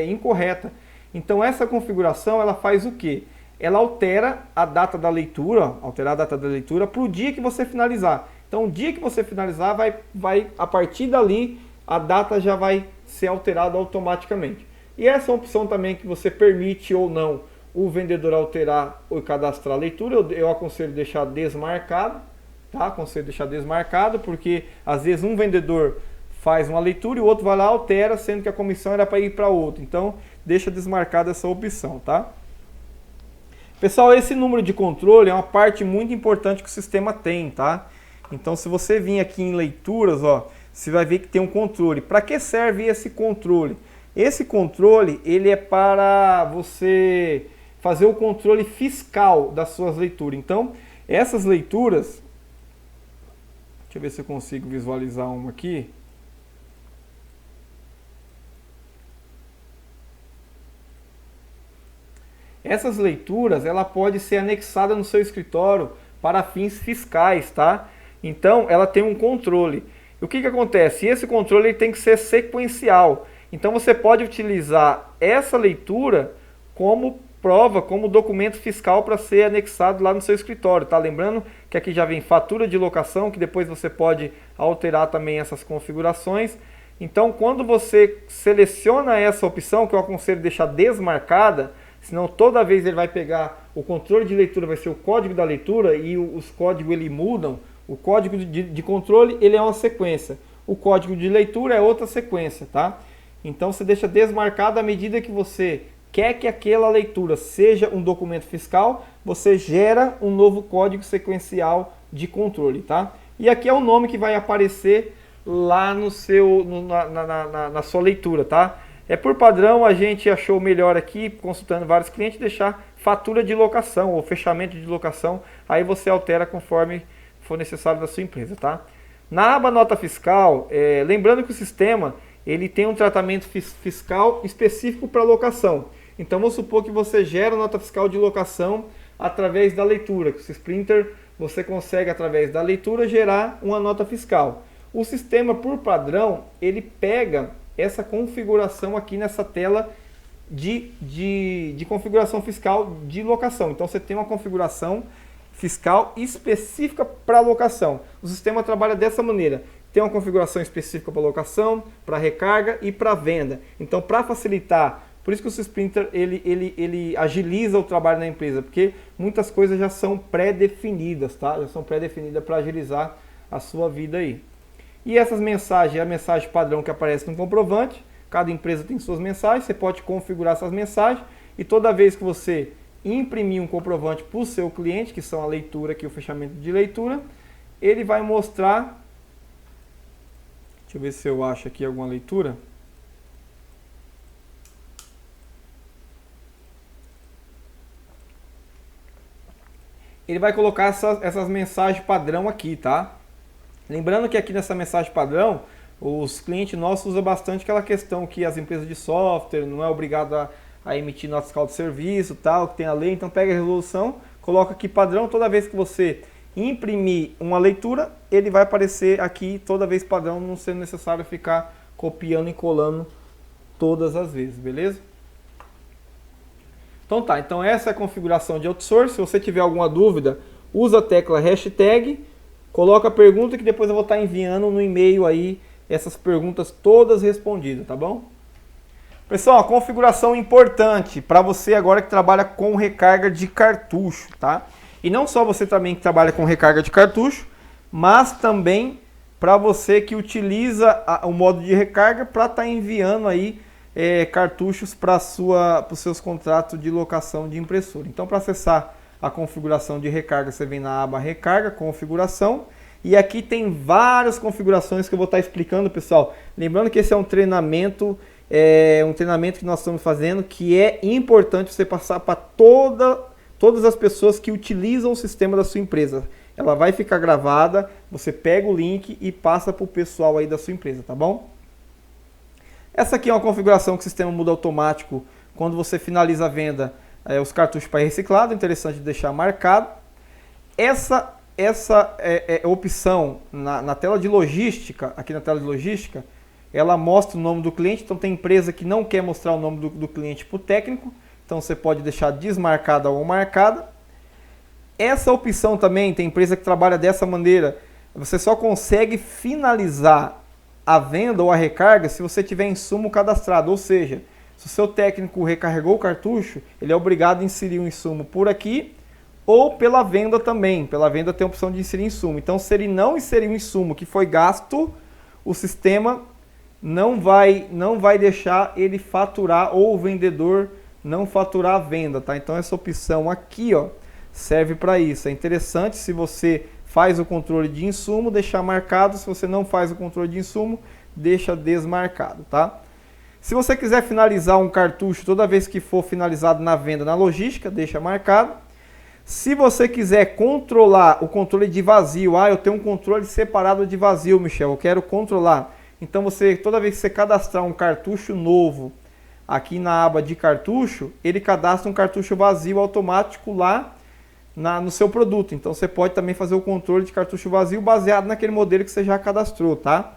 Speaker 1: incorreta. Então, essa configuração, ela faz o quê? Ela altera a data da leitura, alterar a data da leitura para o dia que você finalizar. Então, o dia que você finalizar, a partir dali, a data já vai ser alterada automaticamente. E essa é uma opção também que você permite ou não o vendedor alterar ou cadastrar a leitura. Eu aconselho deixar desmarcado, tá? Aconselho deixar desmarcado, porque às vezes um vendedor faz uma leitura e o outro vai lá e altera, sendo que a comissão era para ir para outro. Então, deixa desmarcada essa opção, tá? Pessoal, esse número de controle é uma parte muito importante que o sistema tem, tá? Então, se você vir aqui em leituras, ó, você vai ver que tem um controle. Para que serve esse controle? Esse controle, ele é para você fazer o controle fiscal das suas leituras. Então, essas leituras, deixa eu ver se eu consigo visualizar uma aqui. Essas leituras, ela pode ser anexada no seu escritório para fins fiscais, tá? Então, ela tem um controle. E o que acontece? Esse controle ele tem que ser sequencial. Então, você pode utilizar essa leitura como prova, como documento fiscal para ser anexado lá no seu escritório, tá? Lembrando que aqui já vem fatura de locação, que depois você pode alterar também essas configurações. Então, quando você seleciona essa opção, que eu aconselho deixar desmarcada, senão toda vez ele vai pegar, o controle de leitura vai ser o código da leitura e os códigos ele mudam. O código de controle ele é uma sequência, o código de leitura é outra sequência, tá? Então você deixa desmarcado à medida que você quer que aquela leitura seja um documento fiscal, você gera um novo código sequencial de controle, tá? E aqui é o nome que vai aparecer lá no seu, na sua leitura, tá? Por padrão, a gente achou melhor aqui, consultando vários clientes, deixar fatura de locação ou fechamento de locação. Aí você altera conforme for necessário da sua empresa, tá? Na aba nota fiscal, lembrando que o sistema ele tem um tratamento fiscal específico para locação. Então, vamos supor que você gera nota fiscal de locação através da leitura. Com o Sprinter, você consegue, através da leitura, gerar uma nota fiscal. O sistema, por padrão, ele pega essa configuração aqui nessa tela de configuração fiscal de locação. Então você tem uma configuração fiscal específica para locação. O sistema trabalha dessa maneira. Tem uma configuração específica para locação, para recarga e para venda. Então, para facilitar, por isso que o Sprinter ele agiliza o trabalho na empresa, porque muitas coisas já são pré-definidas, tá? Já são pré-definidas para agilizar a sua vida aí. E essas mensagens, a mensagem padrão que aparece no comprovante, cada empresa tem suas mensagens, você pode configurar essas mensagens e toda vez que você imprimir um comprovante para o seu cliente, que são a leitura aqui, o fechamento de leitura, ele vai mostrar, deixa eu ver se eu acho aqui alguma leitura. Ele vai colocar essas mensagens padrão aqui, tá? Lembrando que aqui nessa mensagem padrão, os clientes nossos usam bastante aquela questão que as empresas de software não é obrigado a emitir nota fiscal de serviço, tal, que tem a lei. Então pega a resolução, coloca aqui padrão, toda vez que você imprimir uma leitura, ele vai aparecer aqui toda vez padrão, não sendo necessário ficar copiando e colando todas as vezes, beleza? Então tá, então essa é a configuração de outsource. Se você tiver alguma dúvida, usa a tecla hashtag, coloca a pergunta que depois eu vou estar enviando no e-mail aí essas perguntas todas respondidas, tá bom? Pessoal, a configuração importante para você agora que trabalha com recarga de cartucho, tá? E não só você também que trabalha com recarga de cartucho, mas também para você que utiliza o modo de recarga para estar enviando aí cartuchos para os seus contratos de locação de impressora. Então, para acessar a configuração de recarga, você vem na aba recarga, configuração, e aqui tem várias configurações que eu vou estar explicando, pessoal. Lembrando que esse é um treinamento que nós estamos fazendo, que é importante você passar para todas as pessoas que utilizam o sistema da sua empresa. Ela vai ficar gravada, você pega o link e passa para o pessoal aí da sua empresa, tá bom? Essa aqui é uma configuração que o sistema muda automático quando você finaliza a venda, os cartuchos para reciclado, interessante deixar marcado. Essa opção na tela de logística, aqui na tela de logística, ela mostra o nome do cliente. Então tem empresa que não quer mostrar o nome do cliente para o técnico, então você pode deixar desmarcada ou marcada. Essa opção também, tem empresa que trabalha dessa maneira, você só consegue finalizar a venda ou a recarga se você tiver insumo cadastrado, ou seja, se o seu técnico recarregou o cartucho, ele é obrigado a inserir um insumo por aqui ou pela venda também. Pela venda tem a opção de inserir insumo. Então, se ele não inserir um insumo que foi gasto, o sistema não vai deixar ele faturar ou o vendedor não faturar a venda, tá? Então, essa opção aqui, ó, serve para isso. É interessante se você faz o controle de insumo, deixar marcado. Se você não faz o controle de insumo, deixa desmarcado, tá? Se você quiser finalizar um cartucho toda vez que for finalizado na venda na logística, deixa marcado. Se você quiser controlar o controle de vazio, eu tenho um controle separado de vazio, Michel, eu quero controlar. Então toda vez que você cadastrar um cartucho novo aqui na aba de cartucho, ele cadastra um cartucho vazio automático lá no seu produto. Então você pode também fazer o controle de cartucho vazio baseado naquele modelo que você já cadastrou, tá?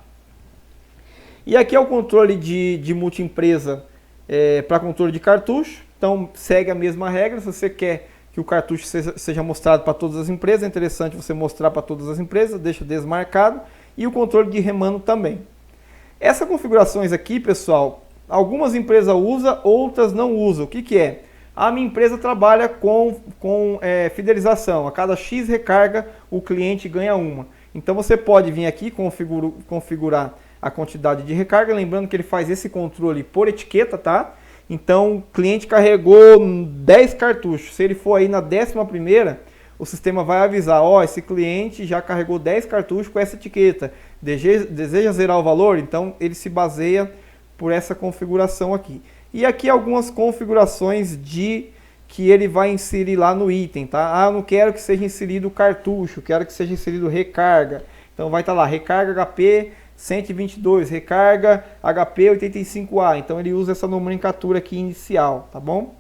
Speaker 1: E aqui é o controle de multiempresa para controle de cartucho. Então segue a mesma regra. Se você quer que o cartucho seja mostrado para todas as empresas, é interessante você mostrar para todas as empresas, deixa desmarcado. E o controle de remando também. Essas configurações aqui, pessoal, algumas empresas usam, outras não usam. O que é? A minha empresa trabalha com fidelização. A cada X recarga, o cliente ganha uma. Então você pode vir aqui e configurar a quantidade de recarga. Lembrando que ele faz esse controle por etiqueta, tá? Então o cliente carregou 10 cartuchos. Se ele for aí na 11ª, o sistema vai avisar, esse cliente já carregou 10 cartuchos com essa etiqueta. Deseja zerar o valor? Então ele se baseia por essa configuração aqui. E aqui algumas configurações que ele vai inserir lá no item, tá? Eu não quero que seja inserido cartucho, quero que seja inserido recarga. Então vai estar lá, recarga HP 122, recarga HP 85A. Então ele usa essa nomenclatura aqui inicial, tá bom?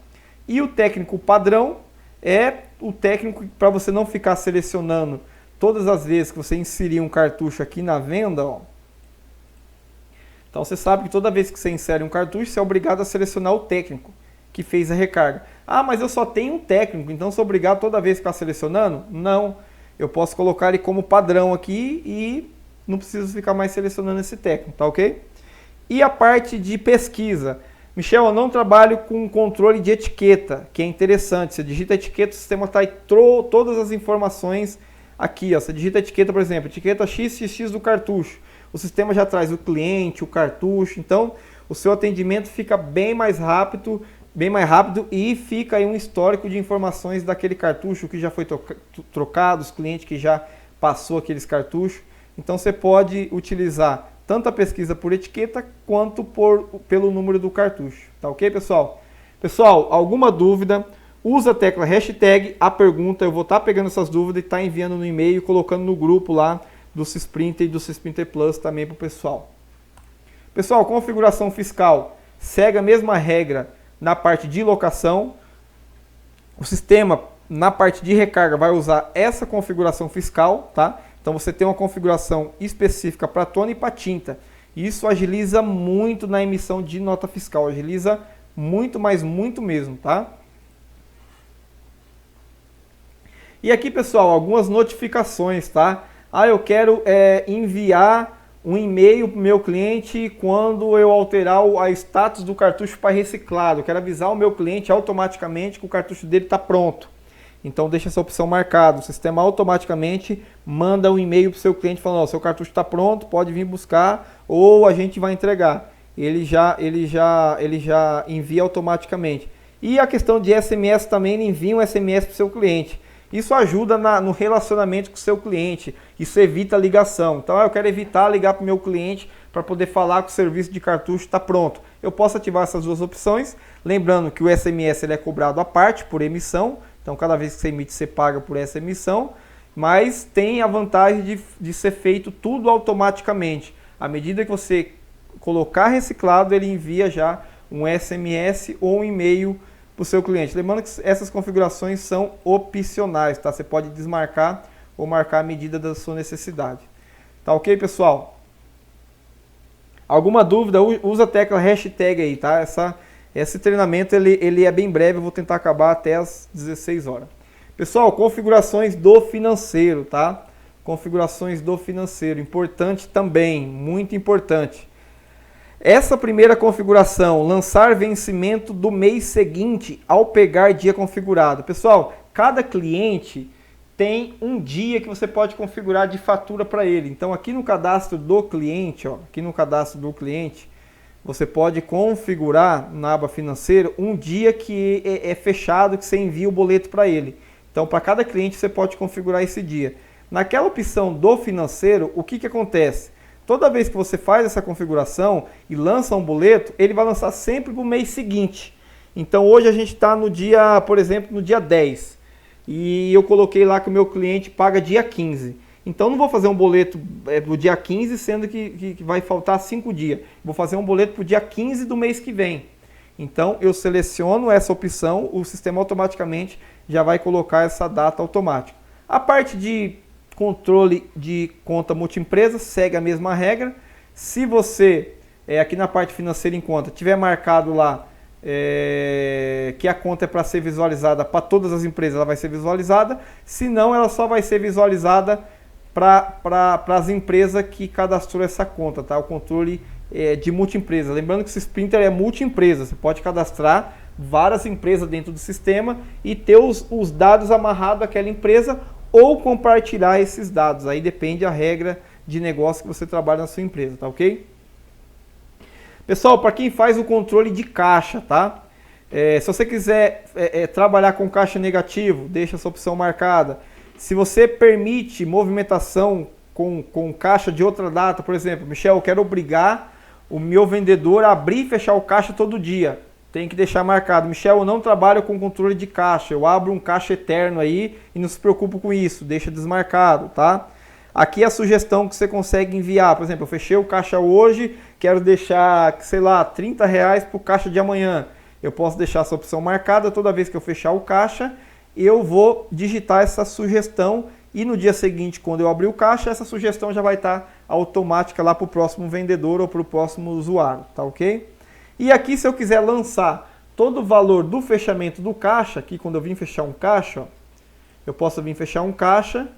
Speaker 1: E o técnico padrão é o técnico para você não ficar selecionando todas as vezes que você inserir um cartucho aqui na venda, Então você sabe que toda vez que você insere um cartucho, você é obrigado a selecionar o técnico que fez a recarga. Mas eu só tenho um técnico, então sou obrigado toda vez que ficar selecionando? Não. Eu posso colocar ele como padrão aqui e não preciso ficar mais selecionando esse técnico, tá ok? E a parte de pesquisa. Michel, eu não trabalho com controle de etiqueta, que é interessante. Você digita a etiqueta, o sistema traz todas as informações aqui. Você digita a etiqueta, por exemplo, etiqueta XXX do cartucho. O sistema já traz o cliente, o cartucho. Então, o seu atendimento fica bem mais rápido e fica aí um histórico de informações daquele cartucho que já foi trocado, os clientes que já passou aqueles cartuchos. Então, você pode utilizar tanto a pesquisa por etiqueta quanto pelo número do cartucho. Tá ok, pessoal? Pessoal, alguma dúvida? Usa a tecla hashtag a pergunta. Eu vou estar pegando essas dúvidas e estar enviando no e-mail, colocando no grupo lá do Sysprinter e do Sysprinter Plus também para o pessoal. Pessoal, configuração fiscal. Segue a mesma regra na parte de locação. O sistema, na parte de recarga, vai usar essa configuração fiscal, tá? Então você tem uma configuração específica para tona e para tinta. Isso agiliza muito na emissão de nota fiscal. Agiliza muito, mas muito mesmo, tá? E aqui, pessoal, algumas notificações, tá? Eu quero enviar um e-mail para o meu cliente quando eu alterar a status do cartucho para reciclado. Eu quero avisar o meu cliente automaticamente que o cartucho dele está pronto. Então deixa essa opção marcada. O sistema automaticamente manda um e-mail para o seu cliente falando, seu cartucho está pronto, pode vir buscar ou a gente vai entregar. Ele já envia automaticamente. E a questão de SMS também, ele envia um SMS para o seu cliente. Isso ajuda no relacionamento com o seu cliente. Isso evita a ligação. Então eu quero evitar ligar para o meu cliente para poder falar que o serviço de cartucho está pronto. Eu posso ativar essas duas opções. Lembrando que o SMS ele é cobrado à parte por emissão. Então cada vez que você emite, você paga por essa emissão. Mas tem a vantagem de ser feito tudo automaticamente. À medida que você colocar reciclado, ele envia já um SMS ou um e-mail para o seu cliente. Lembrando que essas configurações são opcionais, tá? Você pode desmarcar ou marcar a medida da sua necessidade. Tá ok, pessoal? Alguma dúvida? Usa a tecla hashtag aí, tá? Esse treinamento ele é bem breve, eu vou tentar acabar até as 16 horas. Pessoal, configurações do financeiro, tá? Configurações do financeiro, importante também, muito importante. Essa primeira configuração, lançar vencimento do mês seguinte ao pegar dia configurado. Pessoal, cada cliente tem um dia que você pode configurar de fatura para ele. Então aqui no cadastro do cliente, você pode configurar na aba financeiro um dia que é fechado, que você envia o boleto para ele. Então para cada cliente você pode configurar esse dia. Naquela opção do financeiro, o que acontece? Toda vez que você faz essa configuração e lança um boleto, ele vai lançar sempre para o mês seguinte. Então hoje a gente está no dia, por exemplo, no dia 10. E eu coloquei lá que o meu cliente paga dia 15. Então não vou fazer um boleto do dia 15, sendo que vai faltar 5 dias. Vou fazer um boleto para o dia 15 do mês que vem. Então eu seleciono essa opção, o sistema automaticamente já vai colocar essa data automática. A parte de controle de conta multiempresa segue a mesma regra. Se você, aqui na parte financeira em conta, tiver marcado lá que a conta é para ser visualizada para todas as empresas, ela vai ser visualizada. Se não, ela só vai ser visualizada para as empresas que cadastrou essa conta, tá? O controle de multiempresa. Lembrando que esse Sprinter é multiempresa. Você pode cadastrar várias empresas dentro do sistema e ter os dados amarrados àquela empresa ou compartilhar esses dados. Aí depende da regra de negócio que você trabalha na sua empresa, tá ok? Pessoal, para quem faz o controle de caixa, tá? Se você quiser trabalhar com caixa negativo, deixa essa opção marcada. Se você permite movimentação com caixa de outra data, por exemplo, Michel, eu quero obrigar o meu vendedor a abrir e fechar o caixa todo dia. Tem que deixar marcado. Michel, eu não trabalho com controle de caixa. Eu abro um caixa eterno aí e não se preocupe com isso. Deixa desmarcado, tá? Aqui é a sugestão que você consegue enviar. Por exemplo, eu fechei o caixa hoje, quero deixar, sei lá, R$30 para o caixa de amanhã. Eu posso deixar essa opção marcada. Toda vez que eu fechar o caixa, eu vou digitar essa sugestão e no dia seguinte, quando eu abrir o caixa, essa sugestão já vai estar automática lá para o próximo vendedor ou para o próximo usuário, tá ok? E aqui, se eu quiser lançar todo o valor do fechamento do caixa, aqui quando eu vim fechar um caixa, ó, eu posso vir fechar um caixa.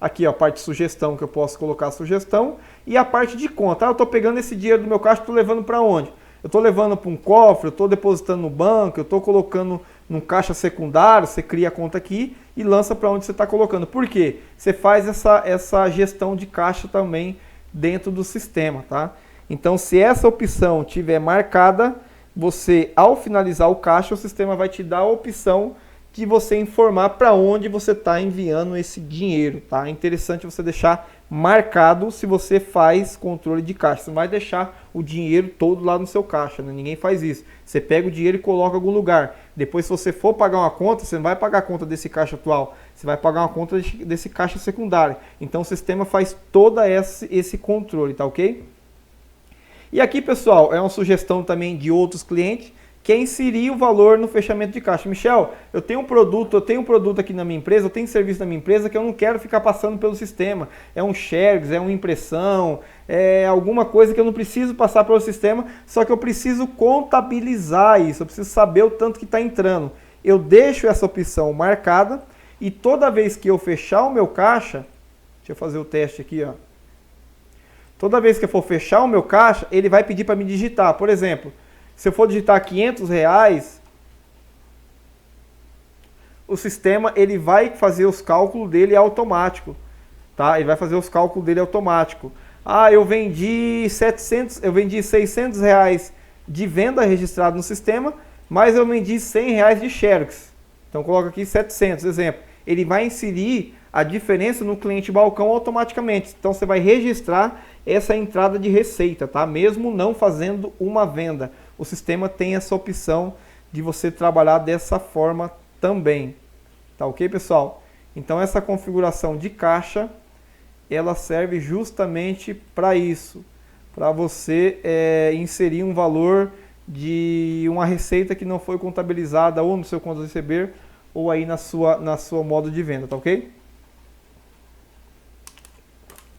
Speaker 1: Aqui, ó, a parte de sugestão, que eu posso colocar a sugestão. E a parte de conta. Eu estou pegando esse dinheiro do meu caixa e estou levando para onde? Eu estou levando para um cofre, eu estou depositando no banco, eu estou colocando num caixa secundário, você cria a conta aqui e lança para onde você está colocando. Por quê? Você faz essa gestão de caixa também dentro do sistema, tá? Então, se essa opção tiver marcada, você, ao finalizar o caixa, o sistema vai te dar a opção de você informar para onde você está enviando esse dinheiro, tá? É interessante você deixar marcado se você faz controle de caixa. Você não vai deixar o dinheiro todo lá no seu caixa, né? Ninguém faz isso. Você pega o dinheiro e coloca em algum lugar. Depois, se você for pagar uma conta, você não vai pagar a conta desse caixa atual, você vai pagar uma conta desse caixa secundário. Então, o sistema faz todo esse controle, tá ok? E aqui, pessoal, é uma sugestão também de outros clientes, que é inserir o valor no fechamento de caixa. Michel, eu tenho um produto aqui na minha empresa, eu tenho serviço na minha empresa que eu não quero ficar passando pelo sistema. É um Xerox, é uma impressão, é alguma coisa que eu não preciso passar pelo sistema, só que eu preciso contabilizar isso, eu preciso saber o tanto que está entrando. Eu deixo essa opção marcada e toda vez que eu fechar o meu caixa, deixa eu fazer o teste aqui, ó. Toda vez que eu for fechar o meu caixa, ele vai pedir para me digitar. Por exemplo, se eu for digitar R$500, o sistema ele vai fazer os cálculos dele automático, tá? Ele vai fazer os cálculos dele automático. Ah, eu vendi R$600 de venda registrado no sistema, mas eu vendi R$100 de Xerox. Então coloca aqui 700, exemplo. Ele vai inserir a diferença no cliente balcão automaticamente. Então você vai registrar essa entrada de receita, tá? Mesmo não fazendo uma venda. O sistema tem essa opção de você trabalhar dessa forma também. Tá ok, pessoal? Então essa configuração de caixa, ela serve justamente para isso. Para você inserir um valor de uma receita que não foi contabilizada ou no seu conta de receber ou aí na sua modo de venda, tá ok?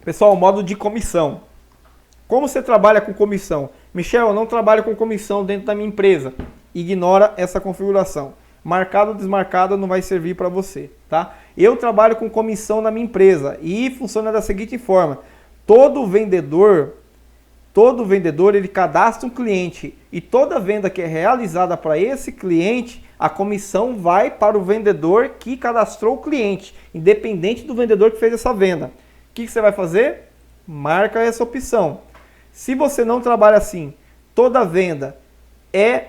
Speaker 1: Pessoal, modo de comissão. Como você trabalha com comissão? Michel, eu não trabalho com comissão dentro da minha empresa. Ignora essa configuração. Marcado ou desmarcado não vai servir para você, tá? Eu trabalho com comissão na minha empresa e funciona da seguinte forma. Todo vendedor ele cadastra um cliente e toda venda que é realizada para esse cliente, a comissão vai para o vendedor que cadastrou o cliente, independente do vendedor que fez essa venda. O que você vai fazer? Marca essa opção. Se você não trabalha assim, toda venda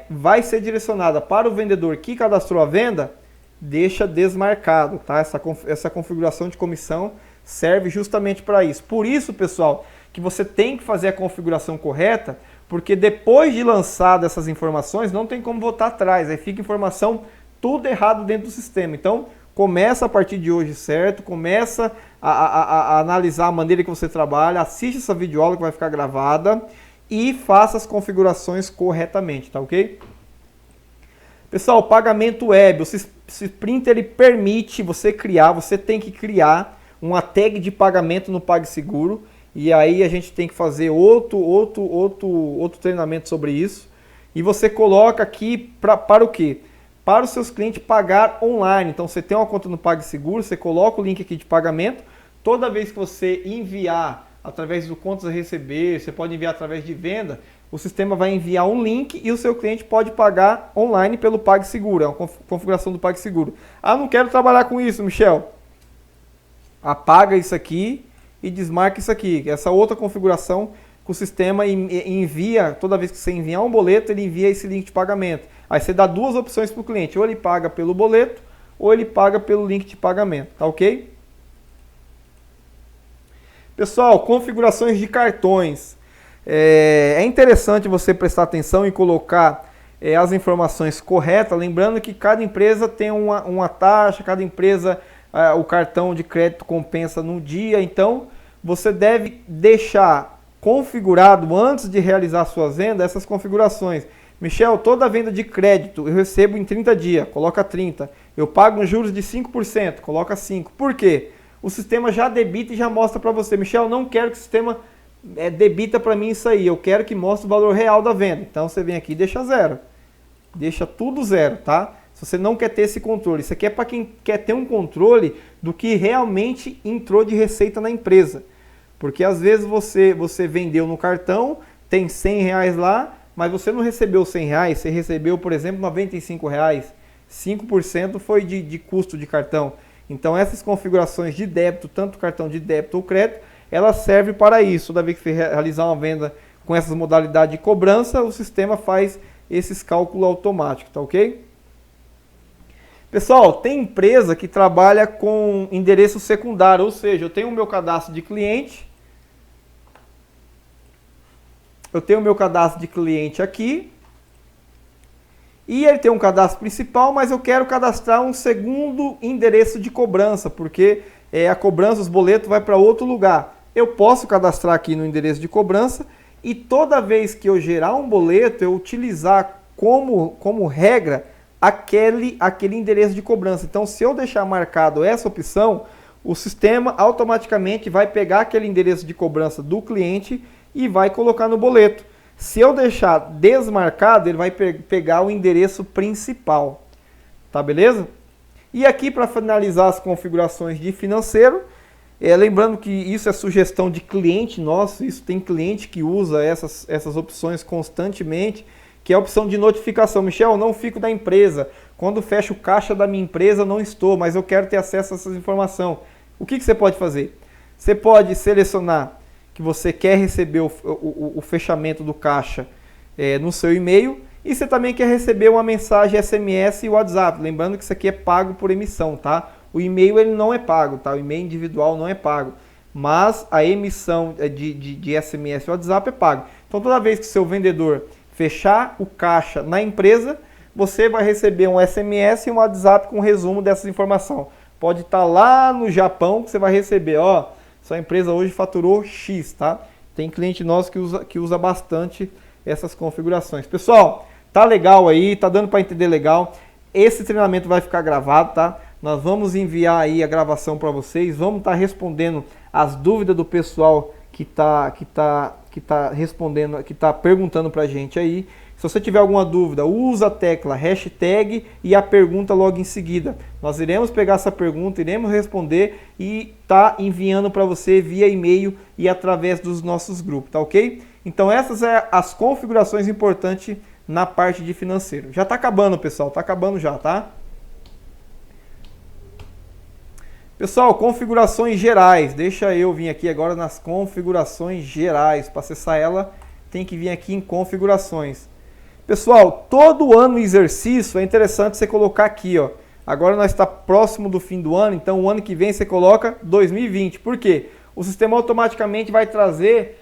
Speaker 1: vai ser direcionada para o vendedor que cadastrou a venda, deixa desmarcado, tá? Essa configuração de comissão serve justamente para isso. Por isso, pessoal, que você tem que fazer a configuração correta, porque depois de lançar essas informações, não tem como voltar atrás, aí fica informação tudo errado dentro do sistema. Então, começa a partir de hoje, certo? Começa a analisar a maneira que você trabalha, assiste essa videoaula que vai ficar gravada e faça as configurações corretamente, tá ok? Pessoal, pagamento web, o Sprinter ele permite você tem que criar uma tag de pagamento no PagSeguro, e aí a gente tem que fazer outro treinamento sobre isso. E você coloca aqui para o quê? Para os seus clientes pagar online. Então você tem uma conta no PagSeguro, você coloca o link aqui de pagamento. Toda vez que você enviar através do contas a receber, você pode enviar através de venda, o sistema vai enviar um link e o seu cliente pode pagar online pelo PagSeguro. É uma configuração do PagSeguro. Ah, não quero trabalhar com isso, Michel. Apaga isso aqui e desmarca isso aqui. Essa outra configuração que o sistema envia, toda vez que você enviar um boleto, ele envia esse link de pagamento. Aí você dá duas opções para o cliente, ou ele paga pelo boleto, ou ele paga pelo link de pagamento, tá ok? Pessoal, configurações de cartões. É interessante você prestar atenção e colocar as informações corretas, lembrando que cada empresa tem uma taxa, cada empresa, o cartão de crédito compensa no dia, então você deve deixar configurado antes de realizar suas vendas essas configurações. Michel, toda venda de crédito eu recebo em 30 dias, coloca 30. Eu pago um juros de 5%, coloca 5%. Por quê? O sistema já debita e já mostra para você. Michel, não quero que o sistema debita para mim isso aí, eu quero que mostre o valor real da venda. Então você vem aqui e deixa zero. Deixa tudo zero, tá? Se você não quer ter esse controle, isso aqui é para quem quer ter um controle do que realmente entrou de receita na empresa. Porque às vezes você vendeu no cartão, tem R$100 lá, mas você não recebeu R$100, você recebeu, por exemplo, R$95. 5% foi de custo de cartão. Então essas configurações de débito, tanto cartão de débito ou crédito, elas servem para isso. Toda vez que você realizar uma venda com essas modalidades de cobrança, o sistema faz esses cálculos automáticos, tá ok? Pessoal, tem empresa que trabalha com endereço secundário, ou seja, eu tenho o meu cadastro de cliente, aqui, e ele tem um cadastro principal, mas eu quero cadastrar um segundo endereço de cobrança, porque a cobrança, os boletos vai para outro lugar. Eu posso cadastrar aqui no endereço de cobrança e toda vez que eu gerar um boleto, eu utilizar como regra aquele endereço de cobrança. Então, se eu deixar marcado essa opção, o sistema automaticamente vai pegar aquele endereço de cobrança do cliente e vai colocar no boleto. Se eu deixar desmarcado, ele vai pegar o endereço principal. Tá beleza? E aqui, para finalizar as configurações de financeiro, lembrando que isso é sugestão de cliente nosso, isso tem cliente que usa essas opções constantemente, que é a opção de notificação. Michel, eu não fico da empresa. Quando fecho o caixa da minha empresa, eu não estou, mas eu quero ter acesso a essas informações. O que você pode fazer? Você pode selecionar que você quer receber o fechamento do caixa no seu e-mail, e você também quer receber uma mensagem SMS e WhatsApp. Lembrando que isso aqui é pago por emissão, tá? O e-mail ele não é pago, tá? O e-mail individual não é pago, mas a emissão de SMS e WhatsApp é pago. Então toda vez que o seu vendedor fechar o caixa na empresa, você vai receber um SMS e um WhatsApp com resumo dessas informações. Pode estar lá no Japão que você vai receber, ó, sua empresa hoje faturou X, tá? Tem cliente nosso que usa bastante essas configurações. Pessoal, tá legal aí, tá dando para entender legal. Esse treinamento vai ficar gravado, tá? Nós vamos enviar aí a gravação para vocês, vamos estar respondendo as dúvidas do pessoal que tá respondendo, que tá perguntando pra gente aí. Se você tiver alguma dúvida, usa a tecla hashtag e a pergunta logo em seguida. Nós iremos pegar essa pergunta, iremos responder e tá enviando para você via e-mail e através dos nossos grupos, tá ok? Então essas são as configurações importantes na parte de financeiro. Já tá acabando, pessoal, tá acabando já, tá? Pessoal, configurações gerais. Deixa eu vir aqui agora nas configurações gerais. Para acessar ela, tem que vir aqui em configurações. Pessoal, todo ano o exercício é interessante você colocar aqui, ó. Agora nós está próximo do fim do ano, então o ano que vem você coloca 2020. Por quê? O sistema automaticamente vai trazer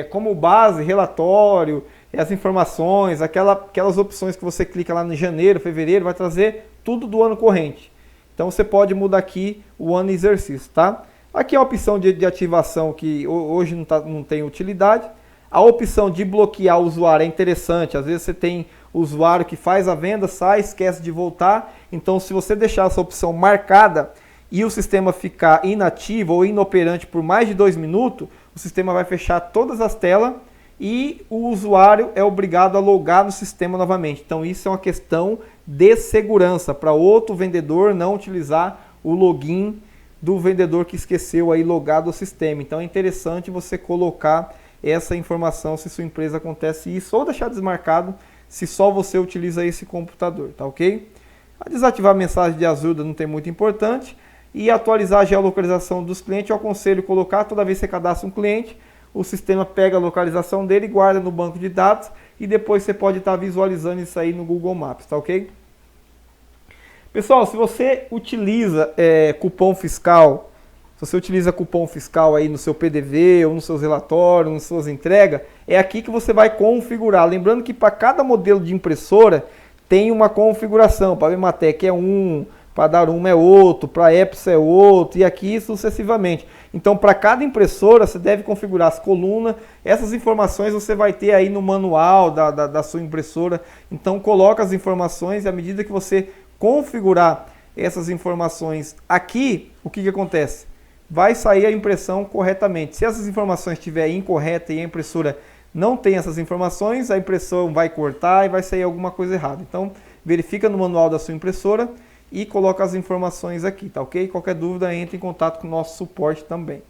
Speaker 1: como base relatório, as informações, aquelas opções que você clica lá em janeiro, fevereiro, vai trazer tudo do ano corrente. Então você pode mudar aqui o ano exercício, tá? Aqui é a opção de ativação que hoje não tem utilidade. A opção de bloquear o usuário é interessante. Às vezes você tem usuário que faz a venda, sai, esquece de voltar. Então se você deixar essa opção marcada e o sistema ficar inativo ou inoperante por mais de 2 minutos, o sistema vai fechar todas as telas e o usuário é obrigado a logar no sistema novamente. Então isso é uma questão de segurança para outro vendedor não utilizar o login do vendedor que esqueceu aí logado o sistema. Então é interessante você colocar essa informação se sua empresa acontece isso ou deixar desmarcado se só você utiliza esse computador, tá ok? A desativar a mensagem de ajuda não tem muito importante e atualizar a geolocalização dos clientes eu aconselho colocar toda vez que você cadastra um cliente, o sistema pega a localização dele, guarda no banco de dados e depois você pode estar visualizando isso aí no Google Maps, tá ok? Pessoal, se você utiliza cupom fiscal, se você utiliza cupom fiscal aí no seu PDV ou nos seus relatórios, nas suas entregas, é aqui que você vai configurar. Lembrando que para cada modelo de impressora tem uma configuração. Para a Ematec é um, para a Darum é outro, para a Epson é outro e aqui sucessivamente. Então para cada impressora você deve configurar as colunas. Essas informações você vai ter aí no manual da sua impressora. Então coloca as informações e à medida que você configurar essas informações aqui, o que acontece? Vai sair a impressão corretamente. Se essas informações estiverem incorretas e a impressora não tem essas informações, a impressão vai cortar e vai sair alguma coisa errada. Então, verifica no manual da sua impressora e coloca as informações aqui, tá ok? Qualquer dúvida, entre em contato com o nosso suporte também.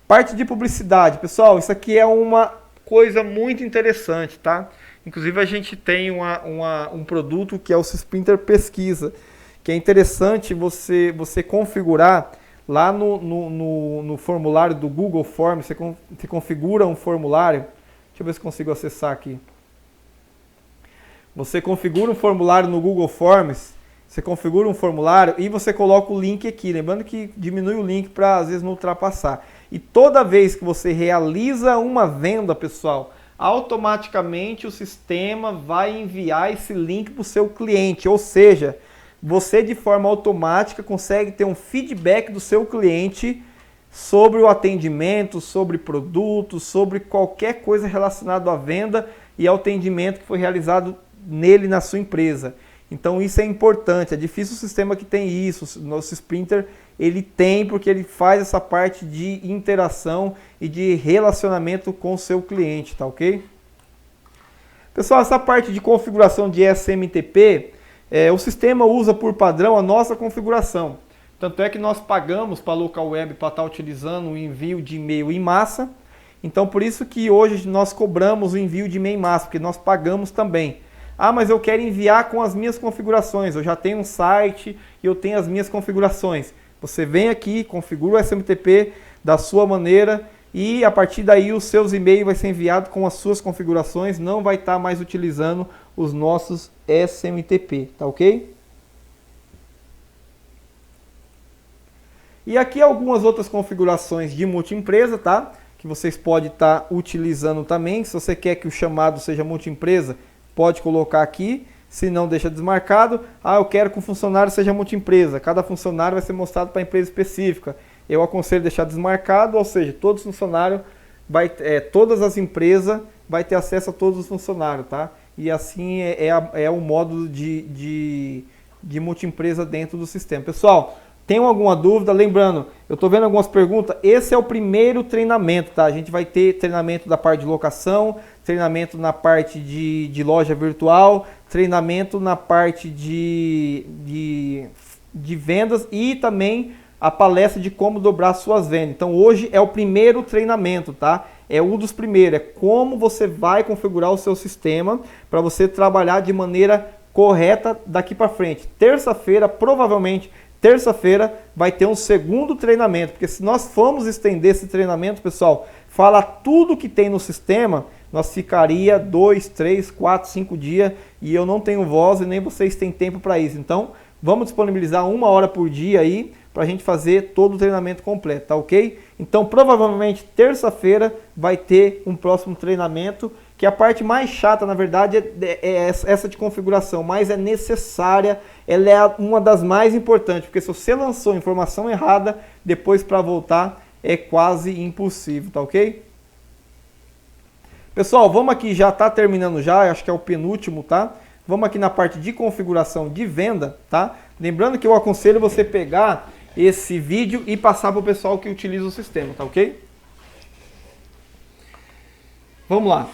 Speaker 1: Parte de publicidade. Pessoal, isso aqui é uma coisa muito interessante, tá? Inclusive, a gente tem um produto que é o Sprinter Pesquisa, que é interessante você configurar lá no formulário do Google Forms. Você configura um formulário. Deixa eu ver se consigo acessar aqui. Você configura um formulário no Google Forms, você configura um formulário e você coloca o link aqui. Lembrando que diminui o link para às vezes não ultrapassar. E toda vez que você realiza uma venda, pessoal, automaticamente o sistema vai enviar esse link para o seu cliente. Ou seja, você de forma automática consegue ter um feedback do seu cliente sobre o atendimento, sobre produtos, sobre qualquer coisa relacionada à venda e ao atendimento que foi realizado nele na sua empresa. Então isso é importante, é difícil o sistema que tem isso, o nosso Sprinter ele tem porque ele faz essa parte de interação e de relacionamento com o seu cliente, tá ok? Pessoal, essa parte de configuração de SMTP, o sistema usa por padrão a nossa configuração. Tanto é que nós pagamos para a local web para estar utilizando o envio de e-mail em massa. Então por isso que hoje nós cobramos o envio de e-mail em massa, porque nós pagamos também. Ah, mas eu quero enviar com as minhas configurações. Eu já tenho um site e eu tenho as minhas configurações. Você vem aqui, configura o SMTP da sua maneira e a partir daí os seus e-mails vai ser enviado com as suas configurações. Não vai estar mais utilizando os nossos SMTP, tá ok? E aqui algumas outras configurações de multiempresa, tá? Que vocês podem estar utilizando também. Se você quer que o chamado seja multiempresa, pode colocar aqui. Se não, deixa desmarcado. Ah, eu quero que o funcionário seja multiempresa. Cada funcionário vai ser mostrado para a empresa específica. Eu aconselho deixar desmarcado, ou seja, todos os funcionários, todas as empresas vai ter acesso a todos os funcionários, tá? E assim é o modo de multiempresa dentro do sistema. Pessoal, tem alguma dúvida? Lembrando, eu estou vendo algumas perguntas. Esse é o primeiro treinamento, tá? A gente vai ter treinamento da parte de locação, treinamento na parte de loja virtual, treinamento na parte de vendas e também a palestra de como dobrar suas vendas. Então hoje é o primeiro treinamento, tá? É um dos primeiros, é como você vai configurar o seu sistema para você trabalhar de maneira correta daqui para frente. Terça-feira, provavelmente, vai ter um segundo treinamento, porque se nós formos estender esse treinamento, pessoal, fala tudo que tem no sistema, nós ficaria 2, 3, 4, 5 dias e eu não tenho voz e nem vocês têm tempo para isso. Então, vamos disponibilizar 1 hora por dia aí para a gente fazer todo o treinamento completo, tá ok? Então, provavelmente, terça-feira vai ter um próximo treinamento, que a parte mais chata, na verdade, é essa de configuração, mas é necessária, ela é uma das mais importantes, porque se você lançou informação errada, depois para voltar é quase impossível, tá ok? Pessoal, vamos aqui, já está terminando já, acho que é o penúltimo, tá? Vamos aqui na parte de configuração de venda, tá? Lembrando que eu aconselho você pegar esse vídeo e passar para o pessoal que utiliza o sistema, tá ok? Vamos lá.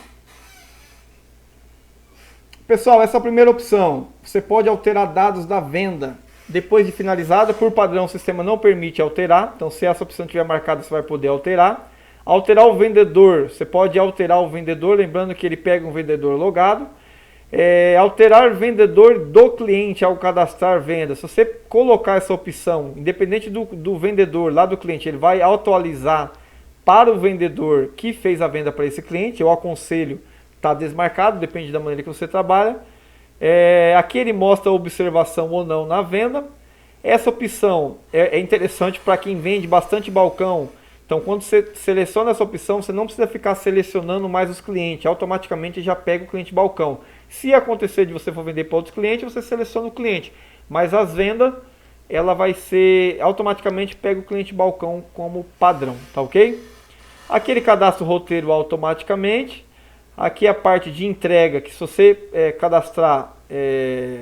Speaker 1: Pessoal, essa é a primeira opção. Você pode alterar dados da venda depois de finalizada. Por padrão, o sistema não permite alterar. Então, se essa opção estiver marcada, você vai poder alterar. Alterar o vendedor. Você pode alterar o vendedor, lembrando que ele pega um vendedor logado. Alterar vendedor do cliente ao cadastrar venda. Se você colocar essa opção, independente do vendedor lá do cliente, ele vai atualizar para o vendedor que fez a venda para esse cliente. Eu aconselho estar desmarcado, depende da maneira que você trabalha. Aqui ele mostra a observação ou não na venda. Essa opção é interessante para quem vende bastante balcão. Então, quando você seleciona essa opção, você não precisa ficar selecionando mais os clientes. Automaticamente já pega o cliente balcão. Se acontecer de você for vender para outros clientes, você seleciona o cliente. Mas as vendas, ela vai ser automaticamente pega o cliente balcão como padrão, tá ok? Aqui ele cadastra o roteiro automaticamente. Aqui a parte de entrega, que se você cadastrar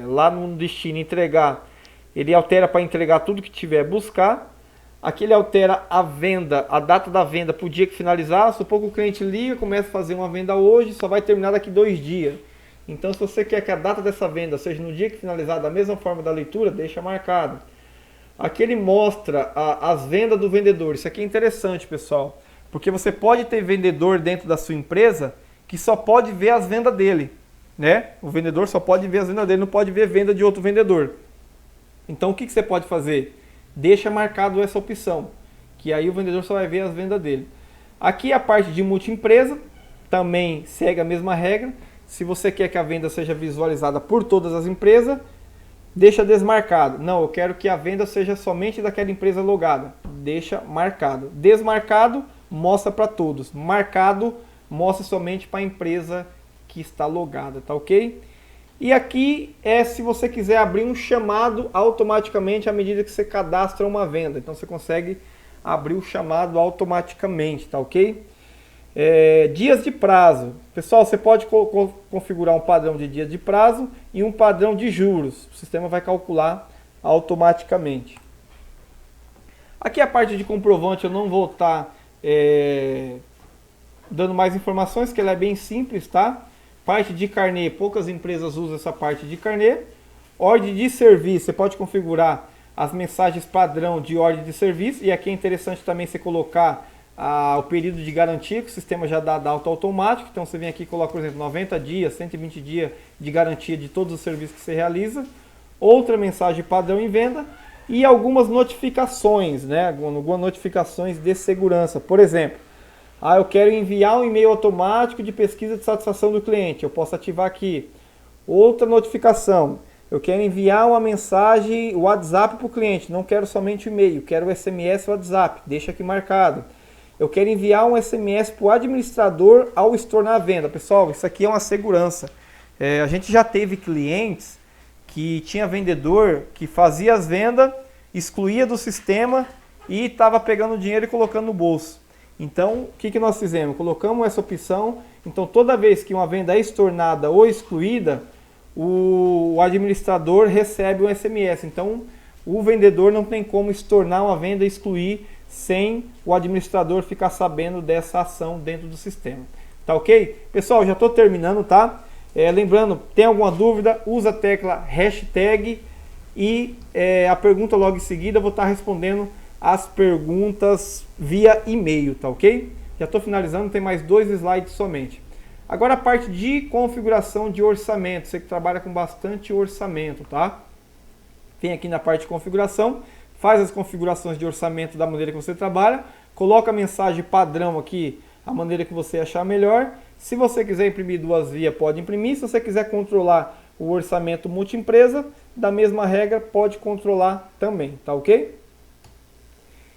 Speaker 1: lá no destino entregar, ele altera para entregar tudo que tiver buscar. Aqui ele altera a venda, a data da venda para o dia que finalizar. Supor que o cliente liga, começa a fazer uma venda hoje, só vai terminar daqui 2 dias. Então, se você quer que a data dessa venda seja no dia que finalizar, da mesma forma da leitura, deixa marcado. Aqui ele mostra as vendas do vendedor. Isso aqui é interessante, pessoal, porque você pode ter vendedor dentro da sua empresa que só pode ver as vendas dele, né? O vendedor só pode ver as vendas dele, não pode ver venda de outro vendedor. Então, o que você pode fazer? Deixa marcado essa opção, que aí o vendedor só vai ver as vendas dele. Aqui a parte de multiempresa, também segue a mesma regra. Se você quer que a venda seja visualizada por todas as empresas, deixa desmarcado. Não, eu quero que a venda seja somente daquela empresa logada. Deixa marcado. Desmarcado, mostra para todos. Marcado, mostra somente para a empresa que está logada, tá ok? E aqui é se você quiser abrir um chamado automaticamente à medida que você cadastra uma venda. Então você consegue abrir o chamado automaticamente, tá ok? Dias de prazo. Pessoal, você pode configurar um padrão de dias de prazo e um padrão de juros. O sistema vai calcular automaticamente. Aqui a parte de comprovante eu não vou estar dando mais informações, que ela é bem simples, tá? Parte de carnê, poucas empresas usam essa parte de carnê. Ordem de serviço, você pode configurar as mensagens padrão de ordem de serviço. E aqui é interessante também você colocar o período de garantia, que o sistema já dá data automático. Então você vem aqui e coloca, por exemplo, 90 dias, 120 dias de garantia de todos os serviços que você realiza. Outra mensagem padrão em venda. E algumas notificações, né? Algumas notificações de segurança. Por exemplo, eu quero enviar um e-mail automático de pesquisa de satisfação do cliente. Eu posso ativar aqui. Outra notificação. Eu quero enviar uma mensagem WhatsApp para o cliente. Não quero somente e-mail, quero o SMS WhatsApp. Deixa aqui marcado. Eu quero enviar um SMS para o administrador ao estornar a venda. Pessoal, isso aqui é uma segurança. A gente já teve clientes que tinha vendedor que fazia as vendas, excluía do sistema e estava pegando o dinheiro e colocando no bolso. Então, o que nós fizemos? Colocamos essa opção. Então, toda vez que uma venda é estornada ou excluída, o administrador recebe um SMS. Então, o vendedor não tem como estornar uma venda e excluir sem o administrador ficar sabendo dessa ação dentro do sistema. Tá ok? Pessoal, já estou terminando, tá? Lembrando, tem alguma dúvida, usa a tecla hashtag e a pergunta logo em seguida eu vou estar respondendo as perguntas via e-mail, tá ok? Já estou finalizando, tem mais 2 slides somente. Agora a parte de configuração de orçamento, você que trabalha com bastante orçamento, tá? Vem aqui na parte de configuração, faz as configurações de orçamento da maneira que você trabalha, coloca a mensagem padrão aqui, a maneira que você achar melhor. Se você quiser imprimir 2 vias, pode imprimir. Se você quiser controlar o orçamento multiempresa, da mesma regra, pode controlar também, tá ok?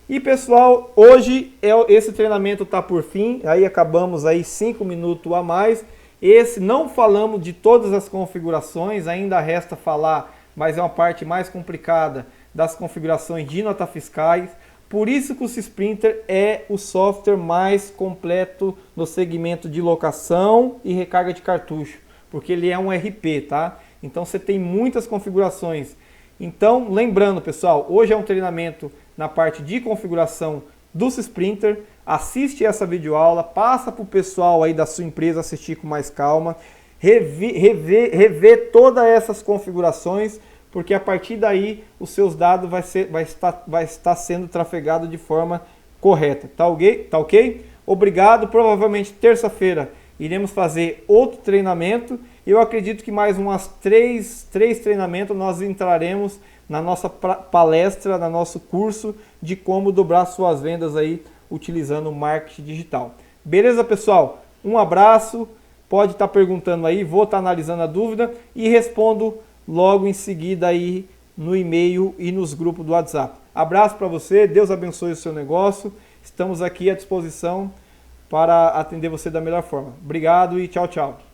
Speaker 1: E pessoal, hoje esse treinamento está por fim, aí acabamos aí 5 minutos a mais. Esse não falamos de todas as configurações, ainda resta falar, mas é uma parte mais complicada das configurações de notas fiscais. Por isso que o Sprinter é o software mais completo no segmento de locação e recarga de cartucho, porque ele é um RP, tá? Então você tem muitas configurações. Então, lembrando pessoal, hoje é um treinamento na parte de configuração do Sprinter. Assiste essa videoaula, passa para o pessoal aí da sua empresa assistir com mais calma, rever todas essas configurações, porque a partir daí os seus dados vai estar sendo trafegado de forma correta, tá ok? Tá ok? Obrigado, provavelmente terça-feira iremos fazer outro treinamento. Eu acredito que mais umas três treinamentos nós entraremos na nossa palestra, no nosso curso de como dobrar suas vendas aí utilizando o marketing digital. Beleza, pessoal? Um abraço, pode estar perguntando aí, vou estar analisando a dúvida e respondo logo em seguida aí no e-mail e nos grupos do WhatsApp. Abraço para você, Deus abençoe o seu negócio, estamos aqui à disposição para atender você da melhor forma. Obrigado e tchau, tchau.